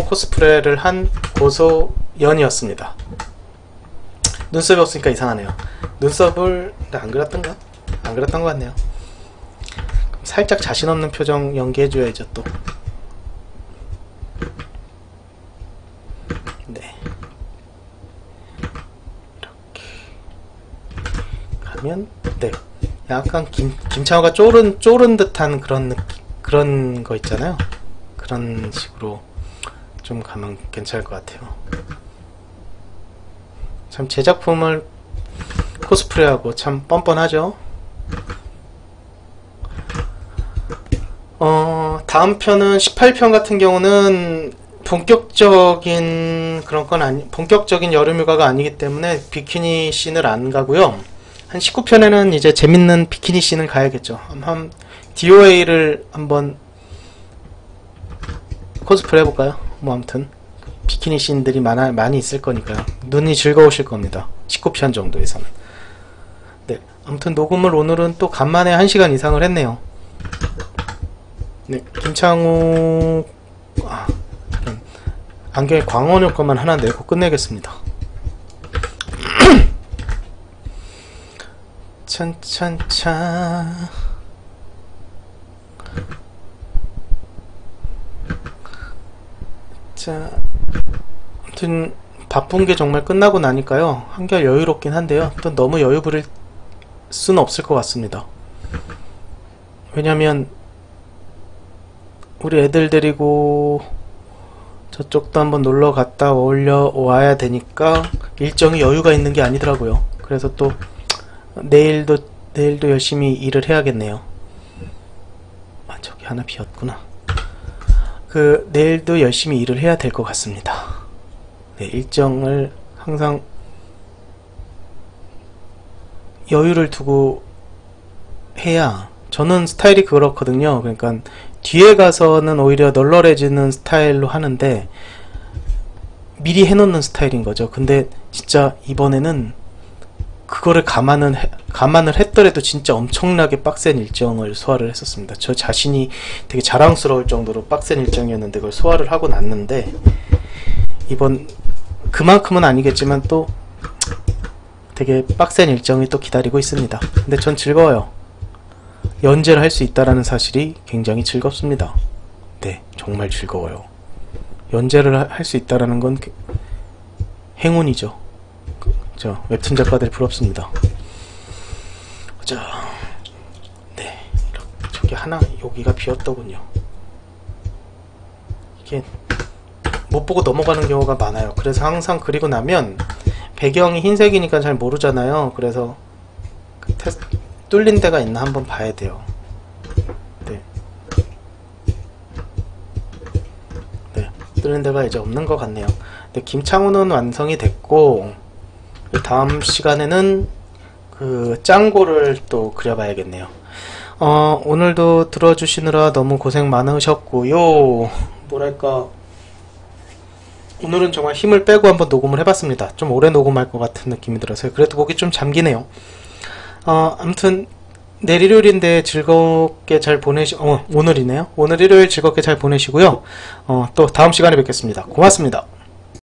코스프레를 한 고소연이었습니다. 눈썹이 없으니까 이상하네요. 눈썹을, 안 그렸던가? 안 그렸던 것 같네요. 살짝 자신 없는 표정 연기해줘야죠, 또. 네. 이렇게. 가면, 네. 약간 김창호가 쫄은 듯한 그런 거 있잖아요. 그런 식으로 좀 가면 괜찮을 것 같아요. 참 제 작품을 코스프레하고 참 뻔뻔하죠. 다음 편은 18편 같은 경우는 본격적인 그런 건 본격적인 여름휴가가 아니기 때문에 비키니 씬을 안 가고요. 한 19편에는 이제 재밌는 비키니 씬을 가야겠죠. 한 DOA를 한번 코스프레 해볼까요? 뭐 아무튼 비키니 씬들이 많이 있을 거니까요. 눈이 즐거우실 겁니다. 19편 정도에서는. 네, 아무튼 녹음을 오늘은 또 간만에 1시간 이상을 했네요. 네, 김창호 안경에 광원 효과만 하나 내고 끝내겠습니다. 찬찬찬. 자, 아무튼 바쁜 게 정말 끝나고 나니까요, 한결 여유롭긴 한데요, 또 너무 여유 부릴 수는 없을 것 같습니다. 왜냐면 우리 애들 데리고 저쪽도 한번 놀러 갔다 와야 되니까 일정이 여유가 있는 게 아니더라고요. 그래서 또 내일도 열심히 일을 해야겠네요. 아, 저기 하나 비었구나. 내일도 열심히 일을 해야 될 것 같습니다. 네, 일정을 항상 여유를 두고 해야, 저는 스타일이 그렇거든요. 그러니까 뒤에 가서는 오히려 널널해지는 스타일로 하는데 미리 해놓는 스타일인 거죠. 근데 진짜 이번에는 그거를 감안을 했더라도 진짜 엄청나게 빡센 일정을 소화를 했었습니다. 저 자신이 되게 자랑스러울 정도로 빡센 일정이었는데 그걸 소화를 하고 났는데, 이번 그만큼은 아니겠지만 또 되게 빡센 일정이 또 기다리고 있습니다. 근데 전 즐거워요. 연재를 할 수 있다라는 사실이 굉장히 즐겁습니다. 네, 정말 즐거워요. 연재를 할 수 있다라는 건 행운이죠. 저 웹툰 작가들 부럽습니다. 자, 네, 저기 하나, 여기가 비었더군요. 이게 못 보고 넘어가는 경우가 많아요. 그래서 항상 그리고 나면 배경이 흰색이니까 잘 모르잖아요. 그래서 뚫린 데가 있나 한번 봐야 돼요. 네, 네, 뚫린 데가 이제 없는 것 같네요. 네, 김창훈은 완성이 됐고, 다음 시간에는 짱구를 또 그려봐야겠네요. 오늘도 들어주시느라 너무 고생 많으셨고요. 뭐랄까, 오늘은 정말 힘을 빼고 한번 녹음을 해봤습니다. 좀 오래 녹음할 것 같은 느낌이 들어서요. 그래도 목이 좀 잠기네요. 아무튼 내일 일요일인데 즐겁게 잘 오늘이네요. 오늘 일요일 즐겁게 잘 보내시고요. 또 다음 시간에 뵙겠습니다. 고맙습니다.